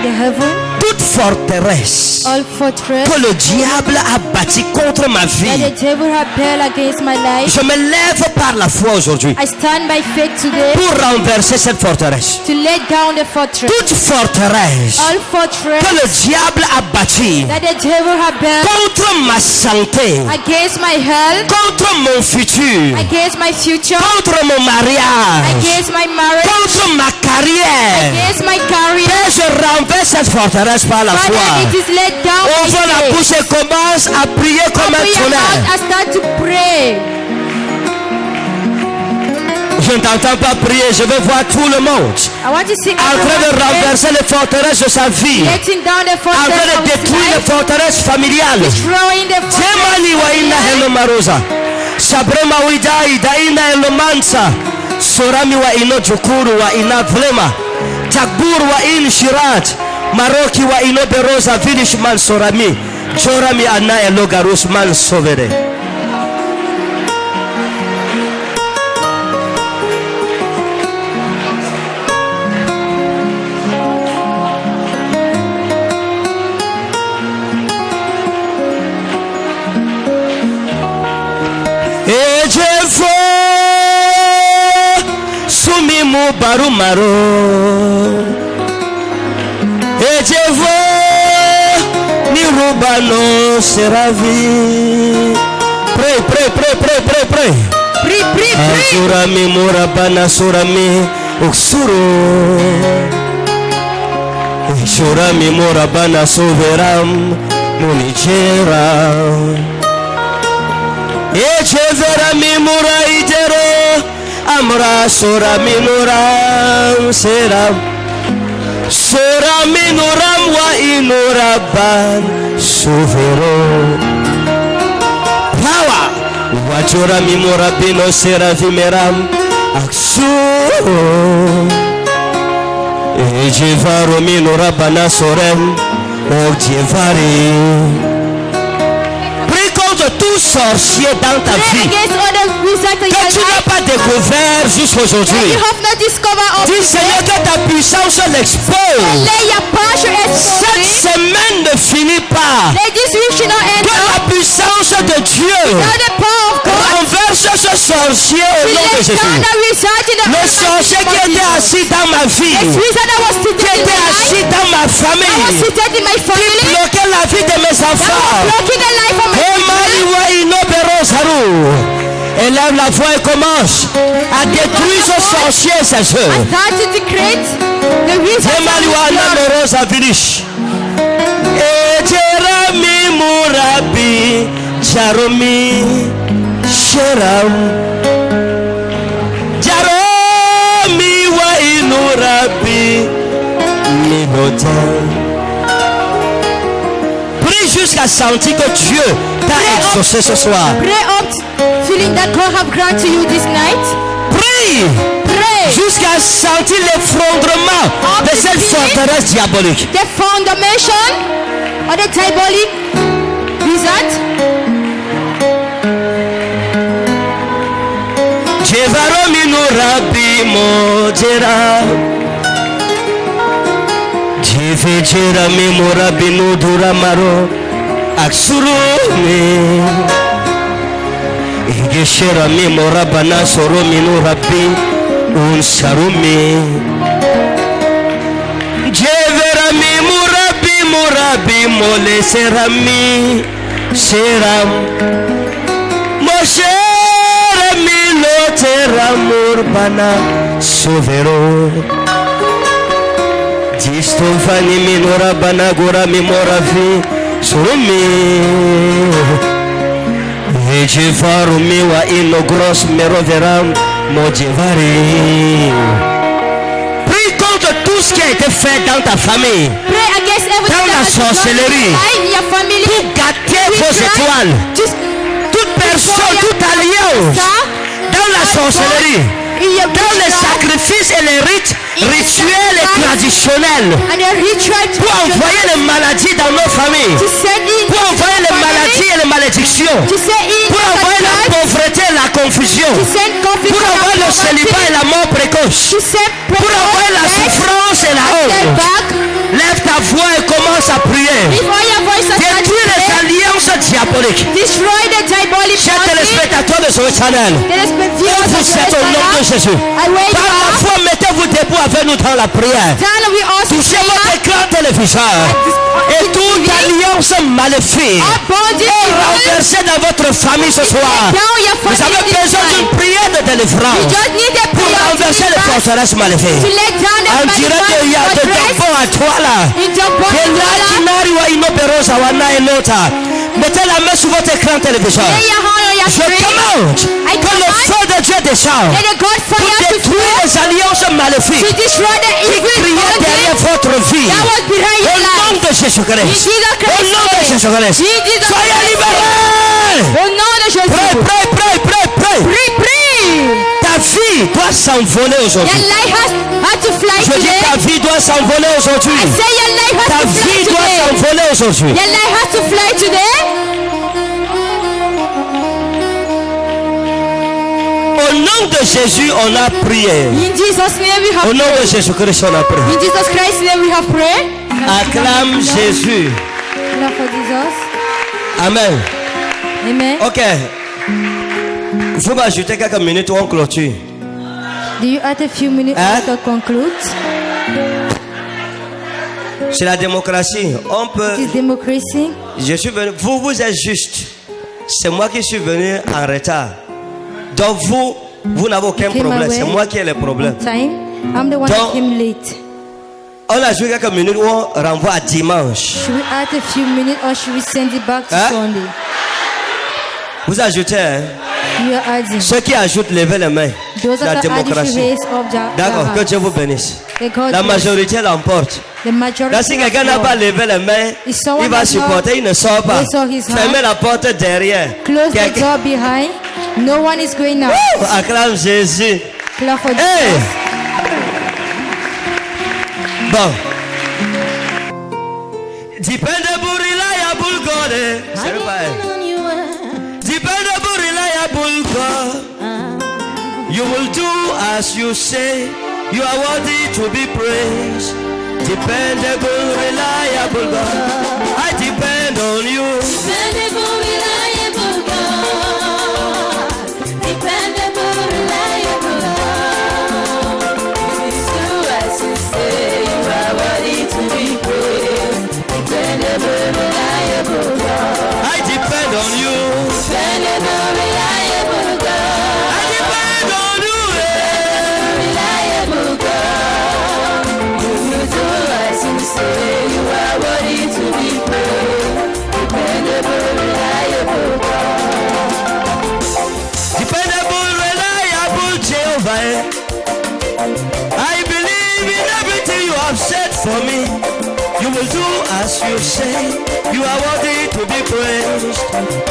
the heaven, Toute forteresse all fortress que le diable a bâti contre ma that vie, the devil had built against my life. je me lève par la foi aujourd'hui I stand by faith today pour renverser cette forteresse. to let down the fortress. Toute forteresse All fortress que le diable a bâti that the devil had built contre ma santé, against my health, contre mon futur, against my future, contre mon mariage, against my marriage, contre ma carrière. against my career. Père, je renverse cette forteresse par la foi. Father, it is let down by Ouvre la faith. bouche et commence à prier comme un Open your tonnerre. mouth and start to pray. Je ne t'entends pas prier, je veux voir tout le monde I want to see en train de everyone pray, renverser les forteresses de sa vie, letting down the en train fortress de of his détruire les life, forteresses familiales. destroying the Jemani wa fortress ina of his helo life. maroza. Sabrema widai da ina helo mansa. Sorami wa ino jukuru wa ina vlema. Tagbur wa in shirat. Maroki wa ino beroza vilish man sorami. Jorami ana elo garus man sovere. Ejefo sumimu barumaro. Ejefo nirubano seravi. Pray, pray, pray, pray, pray, pray. Pray, pray, pray. Surami murabana surami uksuru. Surami murabana soveram munijera. Echevera mimura itero amra sora minuram seram sora minuram wa inuraban suvero power wa Majora mimora bino sera vimeram aksu. Ejevaro minora bana sorem ojevari. Tout sorcier dans ta vie que tu n'as pas découvert jusqu'à aujourd'hui. Dis Seigneur que ta puissance l'expose. Cette semaine ne finit pas. Que la puissance de Dieu renverse ce sorcier au nom de Jésus. Le sorcier qui était assis dans ma vie, qui était assis dans ma famille, qui bloquait la vie de mes enfants. Élève la voix et commence à détruire ce sorcier et ses œuvres. Prie jusqu'à sentir que Dieu t'a exaucé ce soir. Feeling that God have granted to you this night. Prie. Jusqu'à sentir l'effondrement de cette forteresse diabolique. The foundation of the diabolic wizard. Jevaro minu rabbi mojera. Jeve jera mi morabi no dura maro. Aksuru me. Igeshera mi morabana soro minu rabbi un sarumi. Jevera mi murabi mole serami seram. Moshera mi lotera murbana sovero. Distovani mi norabana gora mi moravi surumi. Ejevarumi wa inogros meroveram mojevari. Prie contre tout ce qui a été fait dans ta famille, dans la sorcellerie, pour gâter vos étoiles. Toute personne, toute alliance dans la sorcellerie, dans les sacrifices et les rites rituels et traditionnels, pour envoyer les maladies dans nos familles, pour envoyer les maladies et les malédictions, pour envoyer la pauvreté et la confusion, pour envoyer le célibat et la mort précoce, pour envoyer la souffrance et la honte. Lève ta voix et commence à prier. Détruis les alliances diaboliques. Chers téléspectateurs de ce channel, vous êtes au nom de Jésus. Par la foi, mettez-vous debout avec nous dans la prière. Touchez votre écran téléviseur. Et toute alliance maléfique est renversée dans votre famille ce soir. Vous avez besoin d'une prière de délivrance pour renverser les forteresses maléfiques. On dirait qu'il y a de Dambo à toi là. Mettez la main sur votre écran téléviseur. Je commande que le feu de Dieu descende pour détruire les alliances maléfiques qui criaient derrière votre vie. Au nom de Jésus-Christ. Au nom de Jésus-Christ. Soyez libérés. Au nom de Jésus. Prie. Ta vie doit s'envoler aujourd'hui. Je dis ta vie doit s'envoler aujourd'hui. Ta vie doit s'envoler aujourd'hui. Your life has to fly today. Au nom de Jésus, on a prié. In Jesus' name we have Au nom de Jésus-Christ, on a prié. In Jesus Christ's name we have prayed. Acclame Jésus. Love for Jesus. Amen. Amen. Ok. Il faut m'ajouter quelques minutes ou on clôture. Do you add a few minutes to conclude? C'est la démocratie. On peut. It is democracy. Je suis venu. Vous êtes juste. C'est moi qui suis venu en retard. Donc vous n'avez aucun problème. C'est moi qui ai le problème. I'm the one that came late. On a joué quelques minutes où on renvoie à dimanche. Should we add a few minutes or should we send it back to Sunday? Vous ajoutez, hein? You are adding. Ceux qui ajoutent, levez les mains. La démocratie. D'accord, que Dieu vous bénisse. La majorité l'emporte. Là, si quelqu'un n'a pas levé les mains, il va supporter, il ne sort pas. Fermez la porte derrière. Close the door behind. No one is going out. Acclame Jésus. Clap for Hey! Jesus. Bon. Dependable, reliable God. C'est pareil. Dependable, reliable God. You will do as you say. You are worthy to be praised. Dependable, reliable God. I depend on you. Dependable, reliable God. Dependable, reliable God. You do as you say. You are worthy to be praised. Dependable, reliable God. I depend on you. Dependable, reliable God. I depend on you. Reliable God. You do as you say. You are worthy to be praised. Dependable, reliable God. Dependable, reliable Jehovah. I believe in everything you have said for me. You will do as you say. You are worthy to be praised.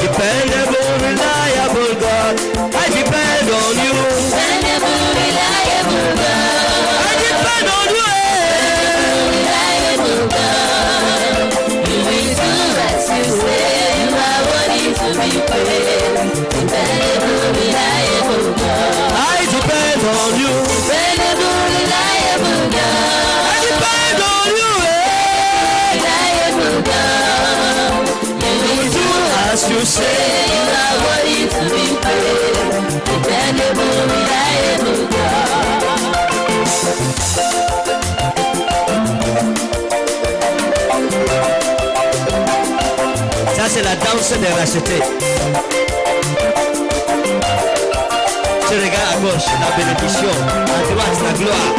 Dependable, reliable God. I depend on you. Dependable, reliable God. I depend on you. Reliable God. You will do as you say. You are worthy to be praised. Dependable, reliable God. I depend on you. Dependable, reliable God. I depend on you. Reliable God. You will do As you say. you are worthy to be praised. Dependable, reliable God. Ça c'est la danse des rachetés. Tu regardes à gauche, la bénédiction. À droite, la gloire.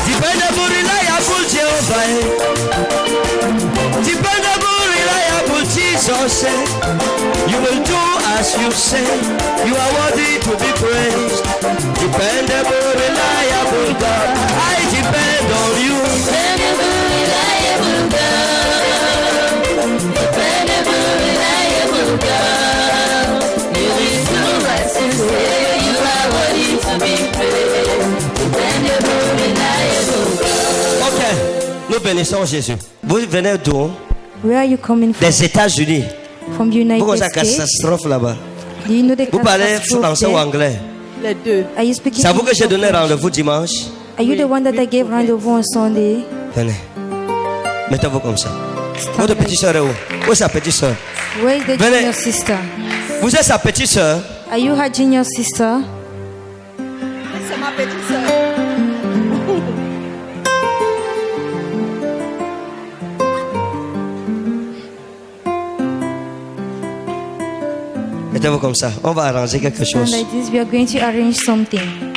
Dependable, reliable Jehovah. Dependable, reliable Jesus. You will do as you say. You are worthy to be praised. Dependable, reliable God. I depend on you. Dependable, reliable God. Dependable, reliable God. You will do as you say. You are worthy to be praised. Dependable, reliable God. Ok, nous bénissons Jésus. Vous venez d'où? Where are you coming from? Des États-Unis. From the United Pourquoi ça States. catastrophe là-bas? Do you know the Vous parlez catastrophe français ou there? anglais? Les deux. Are you speaking? C'est à vous que j'ai donné English? rendez-vous dimanche. Are you the one that I gave rendezvous on Sunday? Venez. Mettez-vous comme ça. Stand Votre like- petite soeur est où? Où est sa petite soeur? Where is the Venez. junior sister? Vous êtes sa petite soeur? Are you her junior sister? C'est ma petite soeur. Mettez-vous comme ça. On va arranger quelque Stand chose. like this. We are going to arrange something.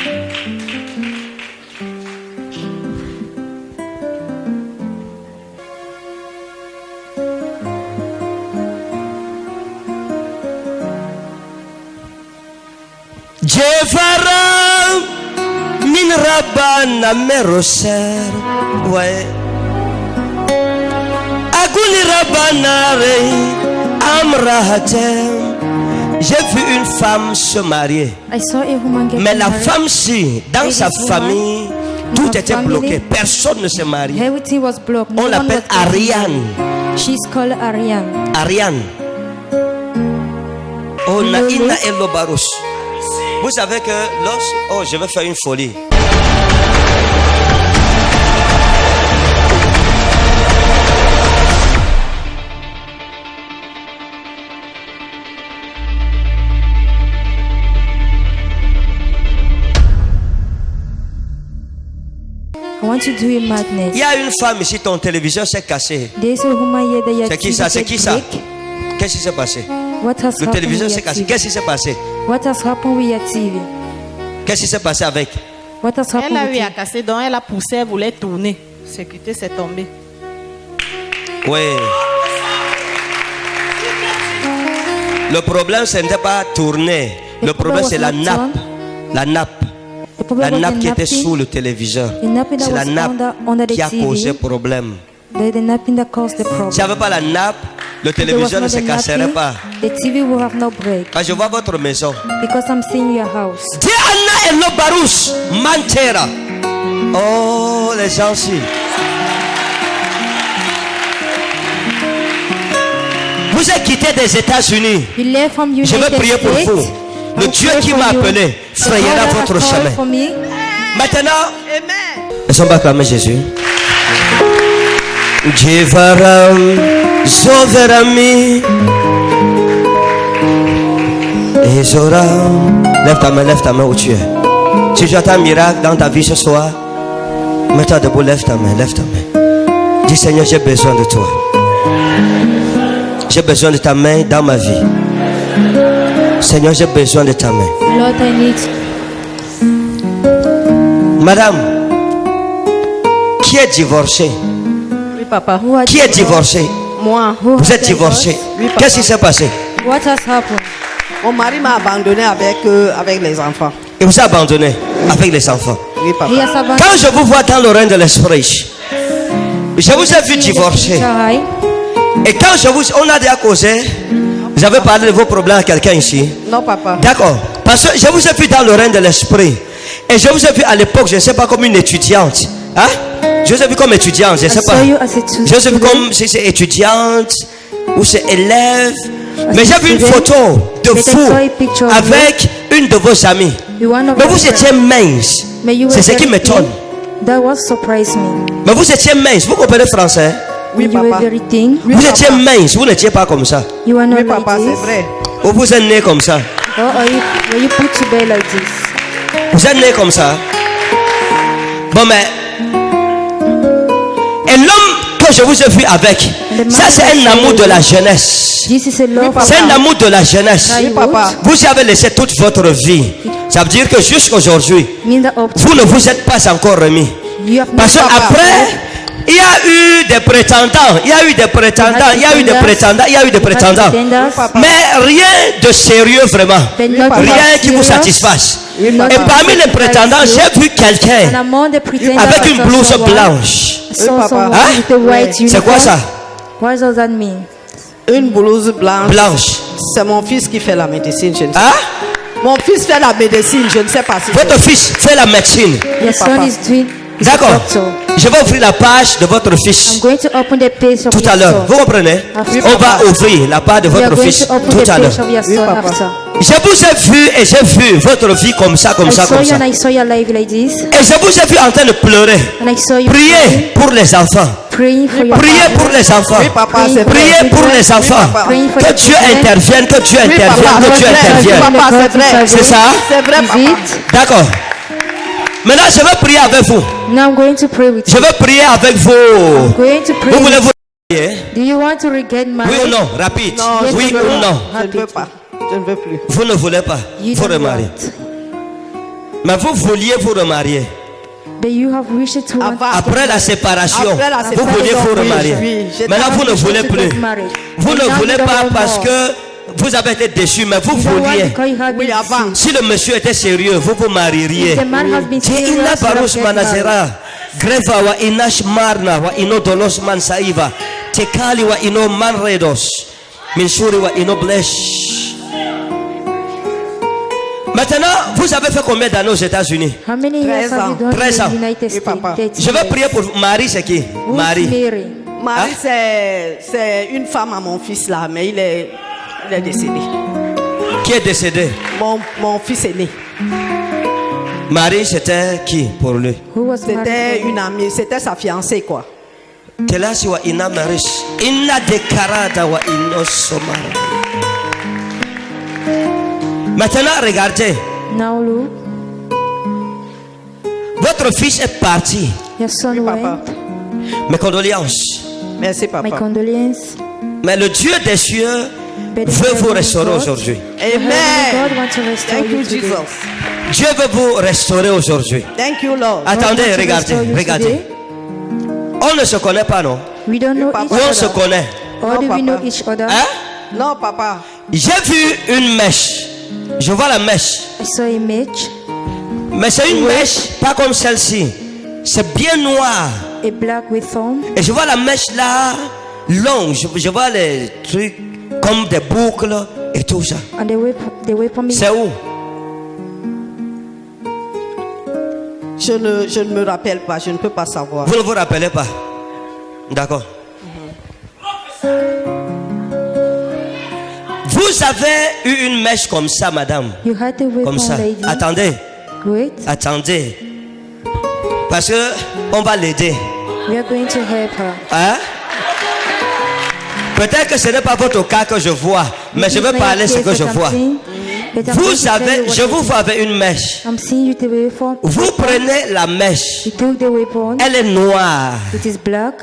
Jefara min rabana meroser. Ouais. Aguni rabanare amrahatem. J'ai vu une femme se marier. I saw a woman get Mais la married. femme-ci, dans sa This woman, famille, in tout her était family, bloqué. Personne ne s'est marié. Everything was blocked. No On one l'appelle was getting Ariane. married. She's called Ariane. Ariane. Oh, Lolo. Naïna Elobarus. Vous savez que oh, je vais faire une folie. I want to do a madness. Il y a une femme ici, ton téléviseur s'est cassé. There's a woman here that your C'est qui TV ça? C'est get qui ça? break. Qu'est-ce qui s'est passé? What has Le happened téléviseur with s'est your cassé. TV? Qu'est-ce qui s'est passé? What has happened with your TV? Qu'est-ce qui s'est passé avec? What has happened Elle a with eu à it? casser, donc elle a poussé, elle voulait tourner. Sécurité, c'est tombé. Oui. Le problème, ce n'était pas tourner. Le problème, c'est la nappe. La nappe. The problem La was nappe the qui était napping. sous le téléviseur. The napping that C'est la was nappe under the qui a TV. causé problème. The napping that caused the problem. Si il n'y avait pas la nappe, Le if there was téléviseur ne not se a casserait nappy, pas. the TV will have no break. Quand je vois votre maison. Because I'm seeing your house. Dieu Anna et le Barouche, Mantera. Oh, les gens ici. Vous êtes quitté des États-Unis. You left from United Je vais prier pour States. vous. Le Dieu qui m'a appelé frayera votre chemin. Maintenant, laissons acclamer Jésus. Jivaram Zoverami Ezoram. Lève ta main où tu es. Si tu attends un miracle dans ta vie ce soir, mets-toi debout, lève ta main. Dis Seigneur, j'ai besoin de toi. J'ai besoin de ta main dans ma vie. Seigneur, j'ai besoin de ta main. Lord, I need. Madame, qui est divorcée? Oui, papa. Who are Qui est divorcée? Moi, Who Vous has êtes divorcée. divorced? Oui, papa. Qu'est-ce qui s'est passé? What has happened? mon mari m'a abandonné avec les enfants. Il vous a abandonné avec les enfants. Oui, papa. He has abandoned Quand je vous vois dans le règne de l'esprit, je vous ai vu me. divorcer. Et quand on a déjà causé, vous avez parlé de vos problèmes à quelqu'un ici. Non, papa. D'accord. Parce que je vous ai vu dans le règne de l'esprit. Et je vous ai vu à l'époque, je ne sais pas, comme une étudiante. Hein? Je vous ai vu comme étudiante, je ne I sais saw pas. you as a Je vous ai vu student. comme si c'est étudiante ou c'est élève. Mais a j'ai vu une student. photo de But I vous saw a picture of avec une de vos amies. You one of Mais my vous étiez friends. mince. May you C'est were ce qui very m'étonne. thin. That was surprised me. Mais vous étiez mince. Vous comprenez français? Oui, You were papa. very thin. Oui, Vous papa. étiez mince. Vous n'étiez pas comme ça. You are not Oui, like papa, c'est this. vrai. Ou vous êtes né comme ça. Or were you put to bed like this? Vous êtes né comme ça. Bon, mais. Et l'homme que je vous ai vu avec, ça c'est un amour de la jeunesse. This is a love. papa. C'est un amour de la jeunesse. Oui, papa. Vous y avez laissé toute votre vie. Ça veut dire que jusqu'à aujourd'hui, Mean that up to vous ne vous êtes pas encore remis. you have Parce not qu'après, il y a eu des prétendants. Il y a eu des prétendants. Il y a eu des prétendants. Il y a eu des prétendants. Mais rien de sérieux vraiment. Rien qui vous satisfasse. Et parmi les prétendants, j'ai vu quelqu'un avec une blouse blanche. papa. Hein? C'est quoi ça? What does that mean? Une blouse blanche. Blanche. C'est mon fils qui fait la médecine. Je ne sais. Hein? Mon fils fait la médecine. Je ne sais pas si Votre fils fait la médecine. Your son Papa. is doing. Is a D'accord. doctor. Je vais ouvrir la page de votre I'm fils going to open the page of tout your à l'heure. son. Vous comprenez? Oui, On papa. va ouvrir la page de We are votre going fils to open tout the à l'heure. page of your Oui, son papa. after. Je vous ai vu et j'ai vu votre vie comme ça, comme I ça, saw comme you ça. and I saw your life like this. Et je vous ai vu en train de pleurer. And I saw you Priez pour les enfants. praying for your Priez family. pour les enfants. Oui, papa, c'est vrai. Priez pour les enfants. papa. Praying for Que your Dieu children. intervienne, que Dieu Oui, intervienne, papa, que Dieu c'est vrai. intervienne. Oui, papa, c'est vrai. C'est ça? C'est vrai, Is papa. it? D'accord. Maintenant, je vais prier avec vous. Now I'm going to pray with Je you. vais prier avec vous. I'm going to pray Vous voulez with vous prier? Do you want to regain Oui marriage? ou non? Rapide. Non, Yes, Oui je veux. ou non? Je ne veux pas. Je ne veux plus. Vous ne voulez pas You vous don't remarier. want. Mais vous vouliez vous remarier. But you have wished to want Avant- Après la séparation, Après la vous séparation, vouliez vous oui, remarier. oui, j'étais Maintenant, vous ne voulez to plus. get married. Vous And ne now voulez you don't pas want parce more. que vous avez été déçu, mais vous You don't want vouliez. because you have Oui, been avant. Si le monsieur était sérieux, vous vous marieriez. If the man has been Ti serious, ina you have barus get married. manazera. Greva wa inash marna wa ino dolos man saiva. Tekali wa ino manredos. Minshuri wa ino blesh. Maintenant, vous avez fait combien d'années aux États-Unis? How many years 13 have you ans. done 13 in ans. the United Oui, States? papa. 13 Je vais years. prier pour Marie, c'est qui? Who's Marie. Mary? Marie, Hein? c'est une femme à mon fils là, mais il est décédé. Qui est décédé? Mon fils est né. Marie, c'était qui pour lui? Who was C'était married? une amie, c'était sa fiancée quoi. Telasi wa ina marish. Inna de karata wa ino somara. Maintenant, regardez. Now look, Votre fils est parti. your son Oui, papa. went. Mes condoléances. Merci My papa. condolences. Mais le Dieu des cieux But veut vous God restaurer aujourd'hui. God Amen. wants to restore Thank you you today. Jesus. Dieu veut vous restaurer aujourd'hui. Thank you Lord. Attendez, God wants to regardez, restore you regardez. today. On ne se connaît pas, non? We don't know each Ou on se other. connaît? Or do No, we know Papa. each other? Hein? Non papa. J'ai vu une mèche. Je vois la mèche. I saw a match, Mais c'est une mèche pas comme celle-ci. C'est bien noir. a black with thorn. Et je vois la mèche là longs. Je vois les trucs comme des boucles et tout ça. And the weapon is C'est où? Je ne me rappelle pas, je ne peux pas savoir. Vous ne vous rappelez pas? D'accord. Vous avez eu une mèche comme ça, madame. you had the weapon, Comme ça. lady. Attendez, Wait, attendez. Parce que on va l'aider. we are going to help her. Hein? Peut-être que ce n'est pas votre cas que je vois, mais je veux parler ce que je vois. Vous avez, je vous vois avec une mèche. I'm seeing you the weapon. Vous prenez la mèche. You took the weapon. Elle est noire. It is black.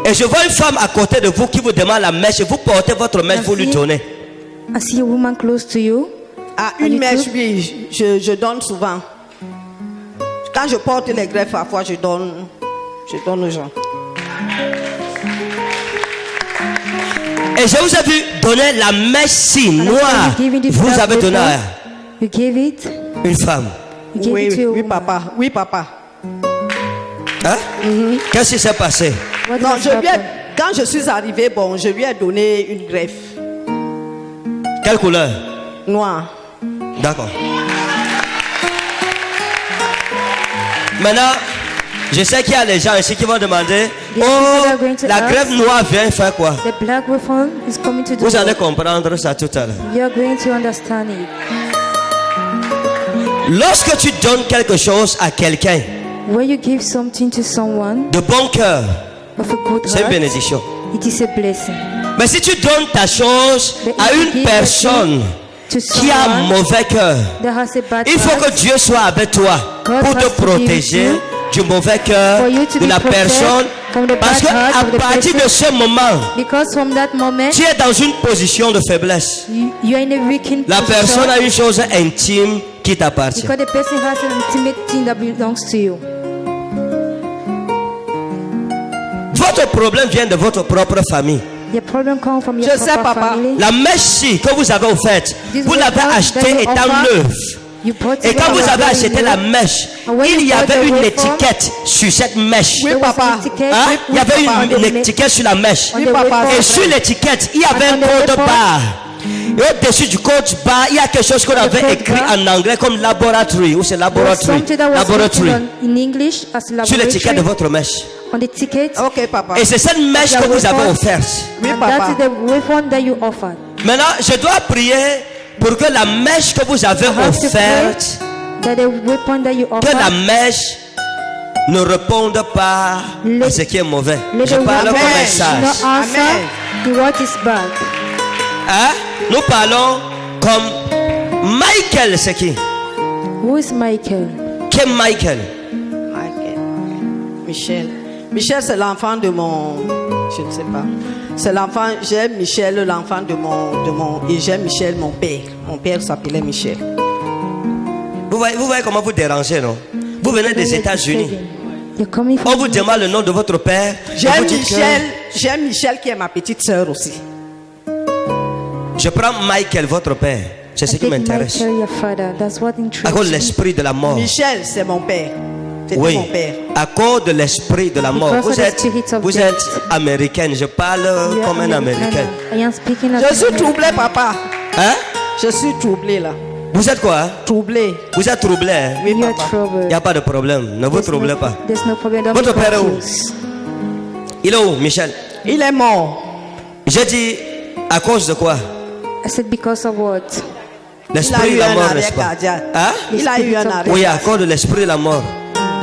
Et je vois une femme à côté de vous qui vous demande la mèche. Vous portez votre mèche, vous lui donnez. I see a woman close to you. Ah, And une you mèche, too? oui, je donne souvent. Quand je porte les greffes, parfois je donne aux gens. Et je vous ai vu donner la mèche si And noire. after you giving the Vous black avez donné weapon, à you gave it. une femme. You gave Oui, it to a oui, woman. papa. Oui, papa. Hein? Qu'est-ce qui s'est passé? What Non, has happened? quand je suis arrivée, bon, je lui ai donné une greffe Quelle couleur? noire. D'accord. Maintenant, je sais qu'il y a les gens ici qui vont demander, Yes, oh, people are going to la ask. greffe noire vient faire quoi? The black weapon is coming to do Vous allez what? comprendre ça tout à l'heure. You are going to understand it. Lorsque tu donnes quelque chose à quelqu'un When you give something to someone de bon cœur, of a good c'est une heart, bénédiction. it is a blessing. Mais si tu donnes ta chose But à if you une give personne To qui a someone mauvais cœur, that has a bad il faut que heart, Dieu soit avec toi God pour te has to give protéger you du mauvais cœur for you to de be la protected personne. from the Parce bad heart qu'à of the partir de person. ce moment, because from that moment, tu es dans une position de faiblesse. you are in a weakened La position personne a une chose intime qui t'appartient. because the person has an intimate thing that belongs to you. Votre problème vient de votre propre famille. Your problem comes from your Je sais, proper papa. family. La mèche que vous avez offerte, This vous l'avez weapon achetée that you étant offer, neuve. You bought Et it quand when vous you avez were acheté very la new. mèche, And when il you y bought avait the une weapon, étiquette sur cette mèche. Oui, there was papa. an etiquette. Hein? Il y avait on une the étiquette sur la mèche. on Oui, the papa. weapon. Et sur l'étiquette, il y avait un And on the code weapon, barre. Et au-dessus du code barre, il y a quelque chose qu'on avait code écrit barre, en anglais comme laboratory ou c'est There was laboratory. something that was Laboratory. written in English as Sur l'étiquette de laboratory votre mèche. on the ticket. Ok, papa. Et c'est cette mèche que vous avez offerte. Oui, And papa. that is the weapon that you offered. Maintenant, je dois prier pour que la mèche que vous avez You have to offerte, pray that the weapon that you que la offer, mèche ne réponde pas à ce qui est mauvais. let Je the parle weapon comme un not sage. answer to what is bad. Hein? Nous parlons comme Michael, c'est qui? Who is Michael? Qui est Michael? Ok. Michel. Michel, c'est l'enfant de mon... Je ne sais pas. C'est l'enfant... J'aime Michel, l'enfant de mon... Et j'aime Michel, mon père. Mon père s'appelait Michel. Vous voyez comment vous dérangez, non? Vous venez des États-Unis. You're coming On from vous demande le nom de votre père. et J'aime vous dites que- J'aime Michel qui est ma petite sœur aussi. Je prends Michael, votre père. C'est ce I qui take m'intéresse. Michael, your father. That's what À intrigues cause de me. l'esprit de la mort. Michel, c'est mon père. C'était Oui, mon père. à cause de l'esprit de la mort. Because Vous of the êtes, spirit of vous death. êtes américaine. Je parle You are comme un American. américain. I am speaking as Je suis an American. troublé, papa. Hein? Je suis troublé là. Vous êtes quoi? Hein? Troublé. Vous êtes troublé. Hein? Oui, You are papa. Il troubled. n'y a pas de problème. Ne vous troublez pas. There's no problem. Don't Votre be père est où? confused. Il est où, Michel? Il est mort. J'ai dit à cause de quoi? I said because of what? Il a L'esprit de eu la un mort, arrêt n'est-ce pas? cardiaque. Hein? Il a eu un arrêt. Oui, à cause de l'esprit de la mort.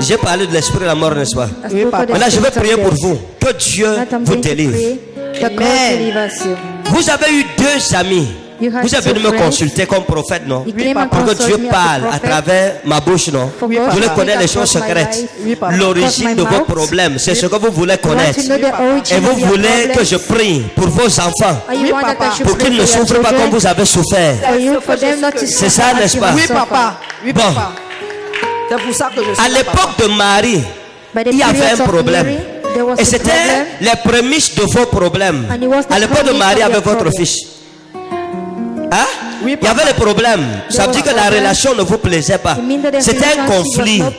J'ai parlé de l'esprit de la mort, n'est-ce pas? I Oui, spoke papa. of the Maintenant, je vais spirit prier of pour death. vous. Que Dieu Now I'm vous going to délivre. pray that God Amen. delivers you. Vous avez eu deux amis. You had Vous êtes venu two me friends. consulter comme prophète, non? You Oui, came and papa. Pour que consulted Dieu me as a parle à prophet. travers ma bouche, non? For Oui, God papa. Vous voulez to connaître les speak choses across my secrètes. life. Oui, papa. L'origine de Across vos my mouth. problèmes, c'est ce que vous voulez You want connaître. to know the origin Et vous of your voulez que problems? je prie pour vos enfants, Or you Oui, want that papa. I should pour pray qu'ils ne for your souffrent pas children? comme vous avez souffert. For you, for them not to C'est ça, suffer as n'est-ce you pas? have Oui, suffered. papa. Oui, Bon. papa. C'est pour ça que je suis À là, l'époque papa. de Marie, By the il y avait period un of problème. Mary, there was Et a c'était problem. les prémices de vos problèmes. And it was the À l'époque de premise Marie of avec your votre problem. fils. Hein? Oui, Il y avait papa. des problèmes. Ça veut was dire que la problem. relation ne vous plaisait pas. It means that the C'était un relationship was conflit. not-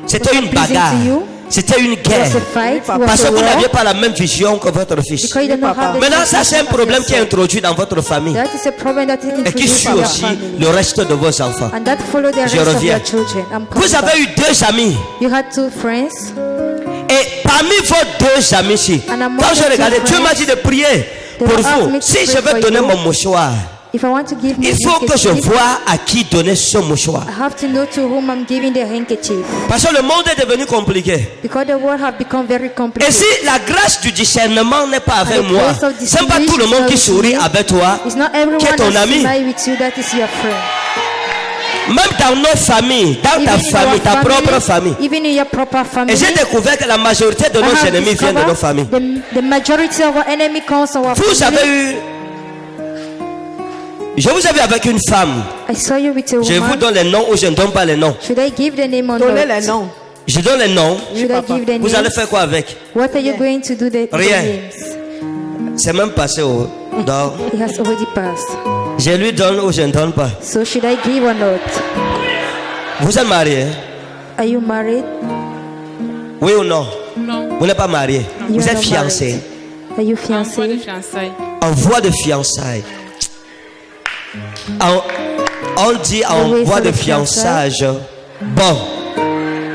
C'était was une not pleasing bagarre. to you. C'était une It guerre. was a fight. It was Parce a que vous war. n'aviez pas la même vision que votre fils. Because you don't know how the Maintenant, ça c'est un vision of problème qui est yourself. introduit dans votre famille That is a problem that is et qui introduced suit in your aussi family. le reste de vos enfants. And that follow the Je rest of reviens. your children. I'm coming Vous avez back. eu 2 amis. You had 2 friends. Et parmi vos 2 amis-ci, And among quand je the regardais, 2 Dieu m'a dit de prier pour They asked vous. me to Si pray je veux for donner you. mon mouchoir, If I want to give my il faut que je handkerchief, voie à qui donner ce mouchoir. I have to know to whom I'm giving the handkerchief. Parce que le monde est devenu compliqué. Because the world have become very Et complicated. si la grâce du discernement n'est pas avec And the moi, grace of c'est pas tout le distinguishing monde qui is not sourit with you. avec toi, It's not everyone qui est ton that ami. smile with you that is your friend. Même dans nos familles, dans ta Even in famille, our ta propre famille. even in your proper family. Et j'ai découvert que la majorité de I nos have ennemis viennent de nos discovered familles. the majority of our enemy comes from our Vous family. avez eu... Je vous ai vu avec une femme. I saw you with a Je vous woman. donne les noms ou je ne donne pas les noms. Should I give the name or Donnez not? les noms. Je donne les noms. Should I give the Vous allez names? faire quoi avec? What are you going to do the Rien. names? C'est même passé au... Donc, It has already passed. je lui donne ou je ne donne pas. So should I give or not? Vous êtes marié? Are you married? Oui ou non? Non. Vous n'êtes pas marié? You Vous are êtes not fiancé? married. Are you En voie de fiancé? fiançailles. En voie de fiançailles. On dit en Oui, voie c'est de le fiançage. Bon,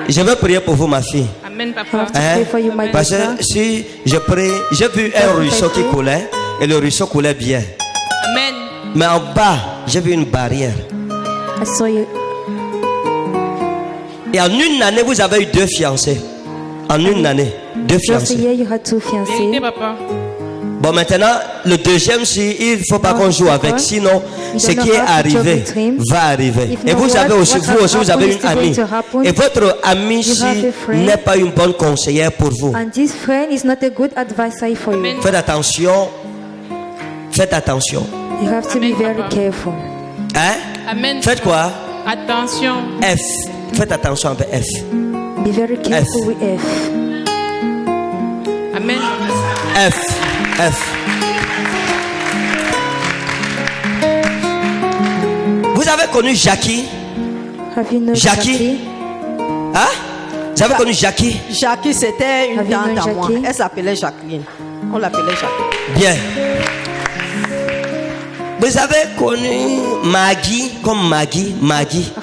je vais prier pour vous, ma fille. Amen, I papa. have to pray for you, my Parce daughter. que si je prie, j'ai vu un ruisseau qui coulait et le ruisseau coulait bien. Amen. Mais en bas, j'ai vu une barrière. I saw you. Et en une année, vous avez eu 2 fiancés. En une année, 2 Just a fiancés. year you had 2 Vérité, fiancés. papa. Bon, maintenant, le deuxième, il ne faut pas qu'on joue avec. Sinon, ce qui est arrivé va arriver. Et vous avez aussi, vous aussi, vous avez une amie. Et votre amie, si n'est pas une bonne conseillère pour vous. And this friend is not a good advisor for you. Amen. Faites attention. Faites attention. You have to be Amen, very Papa. careful. Hein? Amen. Faites quoi? Attention. F. Faites attention avec F. Be very careful with F. Amen. F. F. Vous avez connu Jackie? Have you known Jackie? Jackie? Hein? Vous avez connu Jackie? Jackie, c'était une Have you known tante à moi. Jackie? Elle s'appelait Jacqueline. On l'appelait Jacqueline. Bien. Vous avez connu Maggie comme Maggie?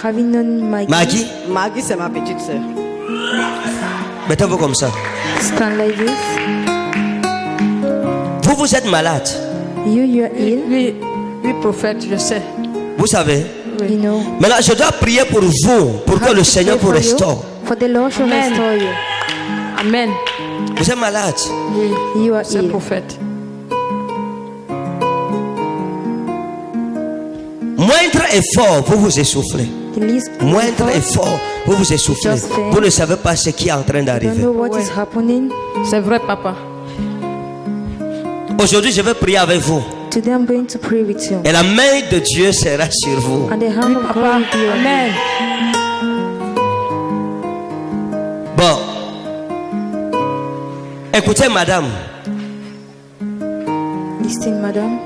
Have you known Maggie? Maggie? Maggie, c'est ma petite sœur. Mettez-vous comme ça. Stand like this. Vous êtes malade. You are ill. Oui, oui, prophète, je sais. Vous savez. You know. Maintenant, je dois prier pour vous, pour que Have le to Seigneur pray vous for you, restaure. For the Lord shall Amen. restore you. Amen. Vous êtes malade. Oui, You are c'est ill. prophète. Moindre effort, vous vous essoufflez. The least Moindre effort, effort, vous vous essoufflez. Just faith. Vous ne savez pas ce qui est en train you don't d'arriver. know what is happening. C'est vrai, papa. Aujourd'hui, je vais prier avec vous. Today I'm going to pray with you. Et la main de Dieu sera sur vous. And the hand of God will be on you. Amen. Bon. Écoutez, madame. Listen, madam.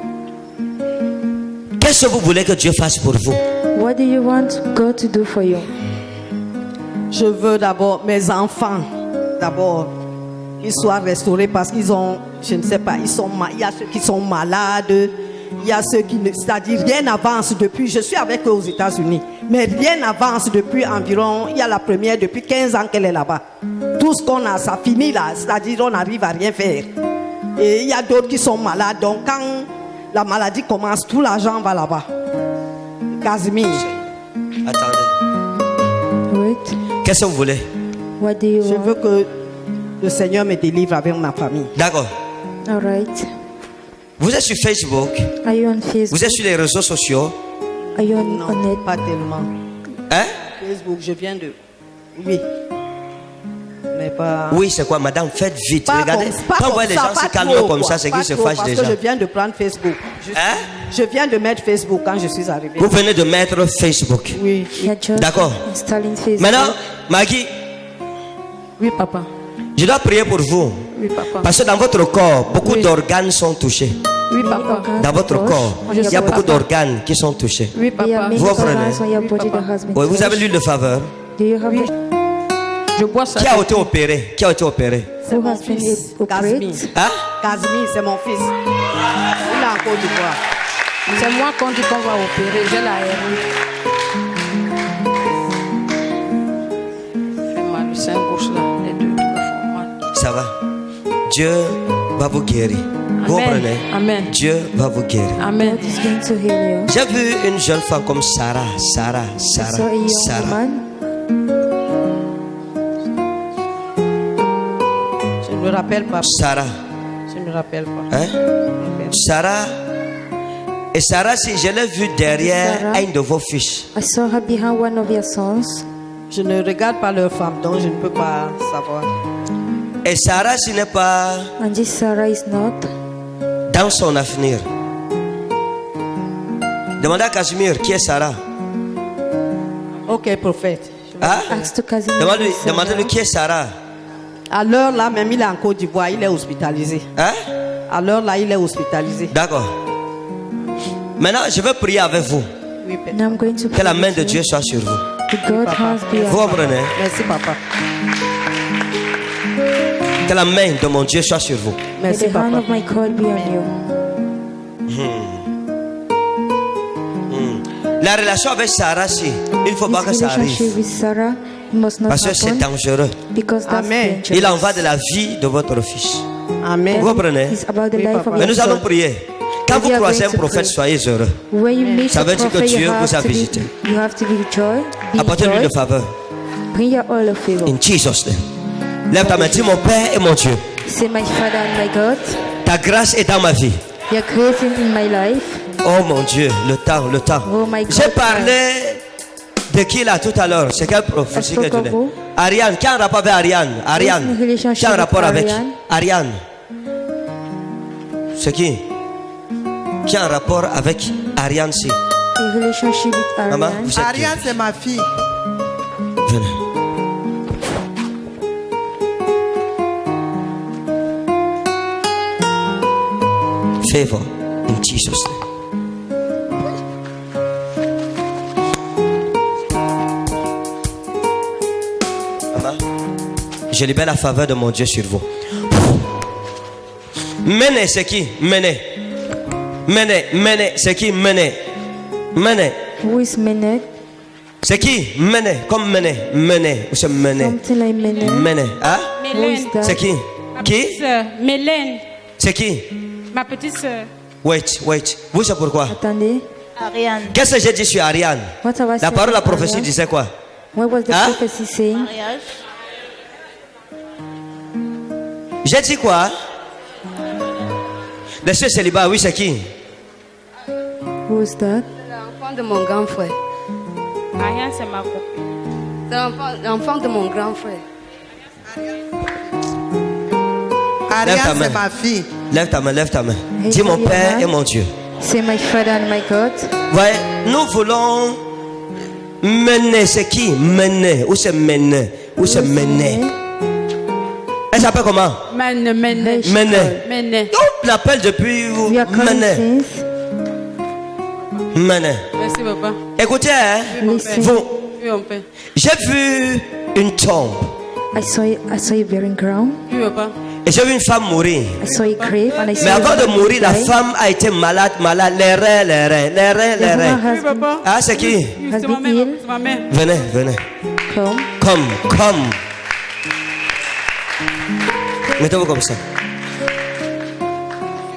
Qu'est-ce que vous voulez que Dieu fasse pour vous? What do you want God to do for you? Je veux d'abord mes enfants, d'abord, qu'ils soient restaurés parce qu'ils ont, je ne sais pas, il y a ceux qui sont malades, il y a ceux qui ne, c'est-à-dire rien n'avance depuis, je suis avec eux aux États-Unis, mais rien n'avance depuis environ, il y a la première depuis 15 ans qu'elle est là-bas. Tout ce qu'on a, ça finit là, c'est-à-dire on n'arrive à rien faire. Et il y a d'autres qui sont malades, donc quand la maladie commence, tout l'argent va là-bas. Casimir. Attendez. Wait. Qu'est-ce que vous voulez? What do you Je want? veux que le Seigneur me délivre avec ma famille. D'accord. All right. Vous êtes sur Facebook. Are you on Facebook? Vous êtes sur les réseaux sociaux. Are you on Non, it? pas tellement. Hein? Facebook, je viens de... Oui. Mais pas... Oui, c'est quoi, madame? Faites vite. Pas Regardez. comme- pas Quand on voit comme les ça, gens se pas calmer trop, comme quoi. ça, c'est Pas qu'ils se trop, fâchent parce déjà. que je viens de prendre Facebook. Hein? Je viens de mettre Facebook quand je suis arrivée. Vous venez de mettre Facebook. Oui. You're just D'accord. installing Facebook. Maintenant, Maggie, Oui, papa. je dois prier pour vous. Oui, papa. Parce que dans votre corps, beaucoup d'organes sont touchés. Oui, Many papa. organs Dans votre touch corps, on il your y a body. beaucoup d'organes qui sont touchés. Oui, There are papa. many Vous apprenez? organs on your Oui, body papa. that has been Oui, vous avez touched. l'huile de faveur. Do you have the... Je bois ça. Qui a été opéré? Qui a été opéré? C'est Who mon has been fils, operated? Casimir. Hein? Casimir, c'est mon fils. Il est en Côte d'Ivoire. C'est moi qu'on dit qu'on va opérer. J'ai la hernie. J'ai mal au sein gauche là. Les deux me font mal. Ça va. Dieu va vous guérir. Vous Amen. comprenez? Amen. Dieu va vous guérir. Amen. God is going to heal you. J'ai vu une jeune femme comme Sarah. I saw a young woman. Je ne me rappelle pas. Sarah. Je ne me rappelle pas. Hein? Sarah. Et Sarah, si je l'ai vue derrière Sarah. un de vos fils. I saw her behind one of your sons. Je ne regarde pas leurs femmes, donc je ne peux pas savoir. Et Sarah, ce n'est pas And this Sarah is not. dans son avenir. Demandez à Casimir qui est Sarah. Ok, prophète. Hein? Ask to Casimir. Demandez-lui who is Sarah. demandez-lui qui est Sarah. À l'heure là, même il est en Côte d'Ivoire, il est hospitalisé. Hein? À l'heure là, il est hospitalisé. D'accord. Maintenant, je vais prier avec vous. Oui, Père. Now I'm going to Que la pray main with de you. Dieu soit sur vous. The God has been. Vous comprenez? Merci, papa. Que la main de mon Dieu soit sur vous. May Merci, the hand papa. of my God be on you. La relation avec Sarah, si, il ne faut pas que This ça arrive. relationship with Sarah must not Parce que c'est happen dangereux. because that's Amen. dangerous. Il en va de la vie de votre fils. Amen. Vous comprenez? It's about the Oui, life papa. of Mais your nous allons son. prier. Quand vous We are croisez going un to prophète, pray. soyez heureux. When you meet Ça a veut dire que prophet, Dieu you vous a have to visité. you have to be joy. Be Apportez-lui joy. de faveur. Bring your oil of favor. In Jesus' name. Lève ta main, dis mon Père et mon Dieu. Say, my Father and my God, Ta grâce est dans ma vie. your grace in my life. Oh mon Dieu, le temps, le temps. Oh my God. J'ai parlé de qui là tout à l'heure? C'est quelle prophétie que tu spoke dis? of who? Ariane, qui a un rapport avec Ariane? Ariane. Who's in relationship Qui a un with rapport avec Ariane? Ariane? C'est qui? Qui a un rapport avec Ariane si? A relationship with Maman, Ariane. vous êtes qui? Ariane, c'est ma fille. Venez. Favor in Jesus' name. Maman, je libère la faveur de mon Dieu sur vous. Menez, c'est qui? Menez. Menez, menez, c'est qui? Menez. Menez. Who is Menet? C'est qui? Menez, comme menez. Menez, ou c'est menez. Something like Menet. Menez. Hein? Who is that? C'est qui? Ma Qui? petite sœur, Mélène. C'est qui? Ma petite sœur. Wait, wait. Vous savez pourquoi? Attendez. Ariane. Qu'est-ce que j'ai dit sur Ariane? What have I La said parole, la about prophétie Ariane? disait quoi? What was the Hein? prophecy saying? Mariage. J'ai dit quoi? Monsieur célibat, oui, c'est qui? Who is that? L'enfant de mon grand frère. Ariane, c'est ma copine. C'est l'enfant de mon grand frère. Lève ta Ariane, main. c'est ma fille. Lève ta main, lève ta main. Hey, Dis mon your Père hand. et mon Dieu. Say, my Father and my God. Ouais, nous voulons mener. C'est qui? Mener. Où c'est mener? Où c'est mener? Elle s'appelle comment? Mène. Mener. On l'appelle depuis vous. We are coming Mener. since. Mener. Merci, papa. Écoutez, hein, Listen. vous, Oui, mon père. j'ai vu une tombe I saw a burying ground. Oui, papa. et j'ai vu une femme mourir. I saw a grave and I saw Mais avant de a mourir, la die. femme a été malade, les reins. The woman Oui, has papa. Ah, c'est qui? Oui, Has c'est ma been mère. ill. C'est ma mère. Venez, venez. come. Comme. Mettez-vous comme ça.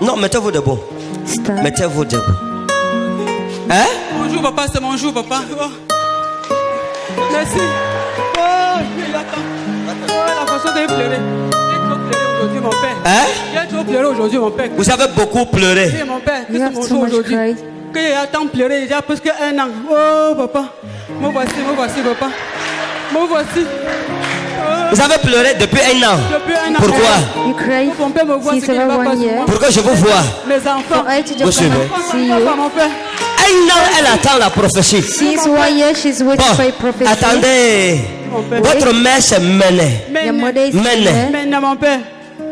Non, mettez-vous debout. Stand. Mettez-vous debout. Hein? Bonjour, papa. C'est mon jour, papa. Oh. Merci. Oh, il attend. Oh, la façon de pleurer. J'ai trop pleuré aujourd'hui, mon père. Hein? J'ai trop pleuré aujourd'hui, mon père. Vous avez beaucoup pleuré. Oui, mon père. You C'est have mon too jour much aujourd'hui. cried. Que j'ai tant pleuré, il y a presque 1 an. Oh, papa. Me voici, papa. Me voici. Oh, Vous avez pleuré depuis 1 an. depuis 1 an. Pourquoi? You cried Mon père me voit ce since qu'il ne over va pas 1 sur year. moi. Pour que je vous vois. Mes enfants. For her to Vous just come suivez? and see Papa, you. mon père. 1 an, elle attend la prophétie. Since 1 year, she's waiting for a Bon, prophecy. attendez. Mon père. Votre mère c'est Mené. Your mother is Mené. Menet. Maintenant, mon père.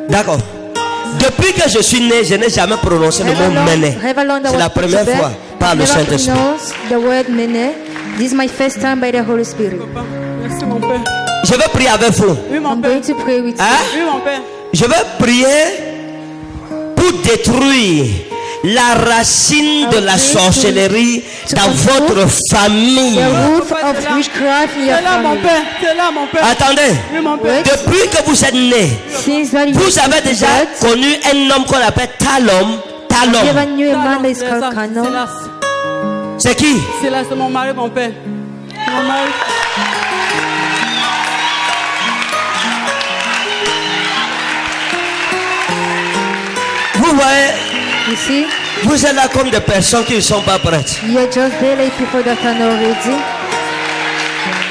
D'accord. Depuis que je suis né, je n'ai jamais prononcé le mot Mené. C'est la première fois par le Never Saint-Esprit. pronounced the word Menet. This is my first time by the Holy Spirit. Papa, merci, mon père. Je veux prier avec vous. Oui, mon I'm père. going to pray with you. Hein? Oui, mon père. Je veux prier pour détruire la racine de la sorcellerie dans votre famille. The root of witchcraft in your C'est là, mon family. père. C'est là, mon père. Attendez, Oui, mon père. depuis que vous êtes né, Since that you vous avez déjà birth, connu un homme qu'on appelle Talom. you Talom. ever knew a man that is C'est called ça, Canon? c'est là. C'est qui? C'est là, c'est mon mari, mon père. Mon mari. Vous voyez, You see, vous êtes là comme des personnes qui ne sont pas prêtes. you're just barely people that are not ready.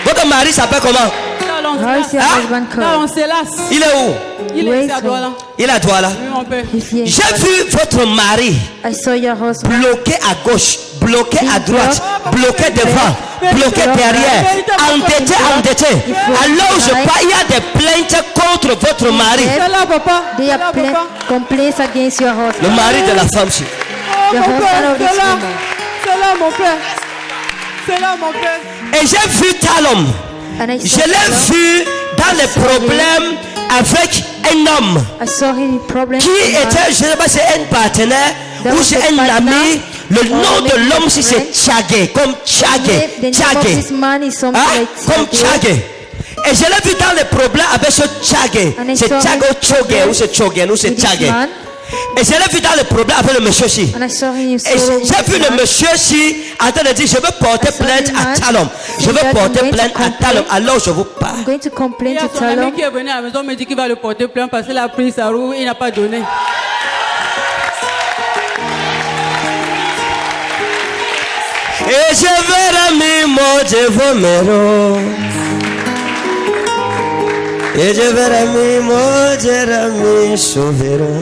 Votre mari s'appelle comment? Talon, How is your Hein? husband Talon, called? c'est là. Il est où? Il Where est is à he? Douala. Il est à toi là. Oui, mon père. He's here. J'ai vu votre mari I saw your husband. bloqué à gauche, bloqué à droite, bloqué devant, bloqué derrière, endetté. Alors je parle, il y a des plaintes contre votre mari. C'est là, papa. They C'est are là, papa. complaints against your Le husband. mari de la femme. Si. Oh, The mon husband père. of this C'est là. woman. C'est là, mon père. C'est là, mon père. Et j'ai vu Talom. And I Je saw, l'ai vu dans les problèmes avec un homme I saw him in problems. qui était, je ne sais pas, c'est un partenaire ou c'est un ami. Le nom de l'homme, si c'est Tchagé, comme Tchagé, The name of Tchagé. this man is something Hein? like Comme Tchagé. Et je l'ai vu dans les problèmes avec ce Tchagé. And I C'est saw Tchago him Tchogé ou c'est Tchogé ou c'est with this Tchagé. man. Et je l'ai vu dans les problèmes avec le monsieur ci. And I saw him in Et sorrow with j'ai this vu le man. monsieur ci en train de dire je veux porter I saw plainte him à man Talom. Je saying veux that I'm porter going to plainte à complain. Talom. Alors je vous parle. I'm going to Il complain y a to son ami Talon. qui est venu à la maison, me dit qu'il va le porter plainte parce qu'il a pris sa roue, il n'a pas donné. Et je verrai mi moje vomero. Et je verrai mi moje rami sovero.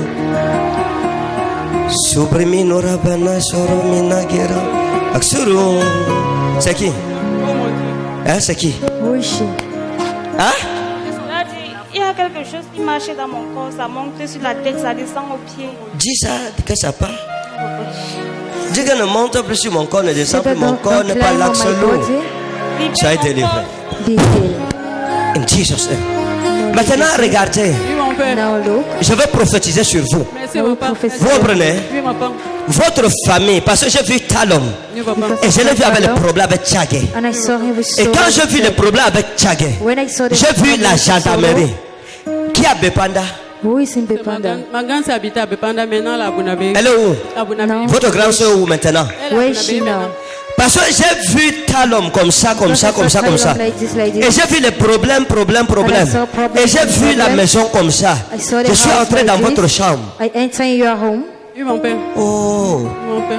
Suprimi norabana soro minagera. Aksuru. C'est qui? Oh mon Dieu. Hein, c'est qui? Who is she? Hein? Cela dit, il y a quelque chose qui marchait dans mon corps, ça monte sur la tête, ça descend aux pieds. Dis ça, que ça part. Dis que ne monte plus sur mon corps, ne descend Say plus that mon corps, n'est pas climb on l'axe my lourd. body. Libère Soyez mon délivré. corps. Be healed. In Jesus' name. Maintenant, regardez. Oui, mon père. Now look. Je vais prophétiser sur vous. Merci, Now we papa. prophesy. Vous comprenez? Oui, papa. Votre famille, parce que j'ai vu Talom. Oui, papa. Et je l'ai vu avec les problèmes avec Tchagé. And I saw him with Et sorrow. quand j'ai vu les problèmes avec Tchagé, When I saw the j'ai vu la problems with gendarmerie. Qui a Bepanda? sorrow, who is in Bepanda? Ma grande s'est habitée à Bepanda, maintenant là, à Bounabé. Elle est où? À Bounabé. Non. Votre grand soeur où maintenant? Elle est à Where is Bounabé she now? maintenant. Parce que j'ai vu Talom comme ça, comme ça, comme ça, comme ça. Like this, like Et this. j'ai vu les problèmes. Et j'ai vu la maison comme ça. I saw the Je suis house entré like dans this. votre chambre. I enter in your home. Oui, mon père. Oh, Oui, mon père.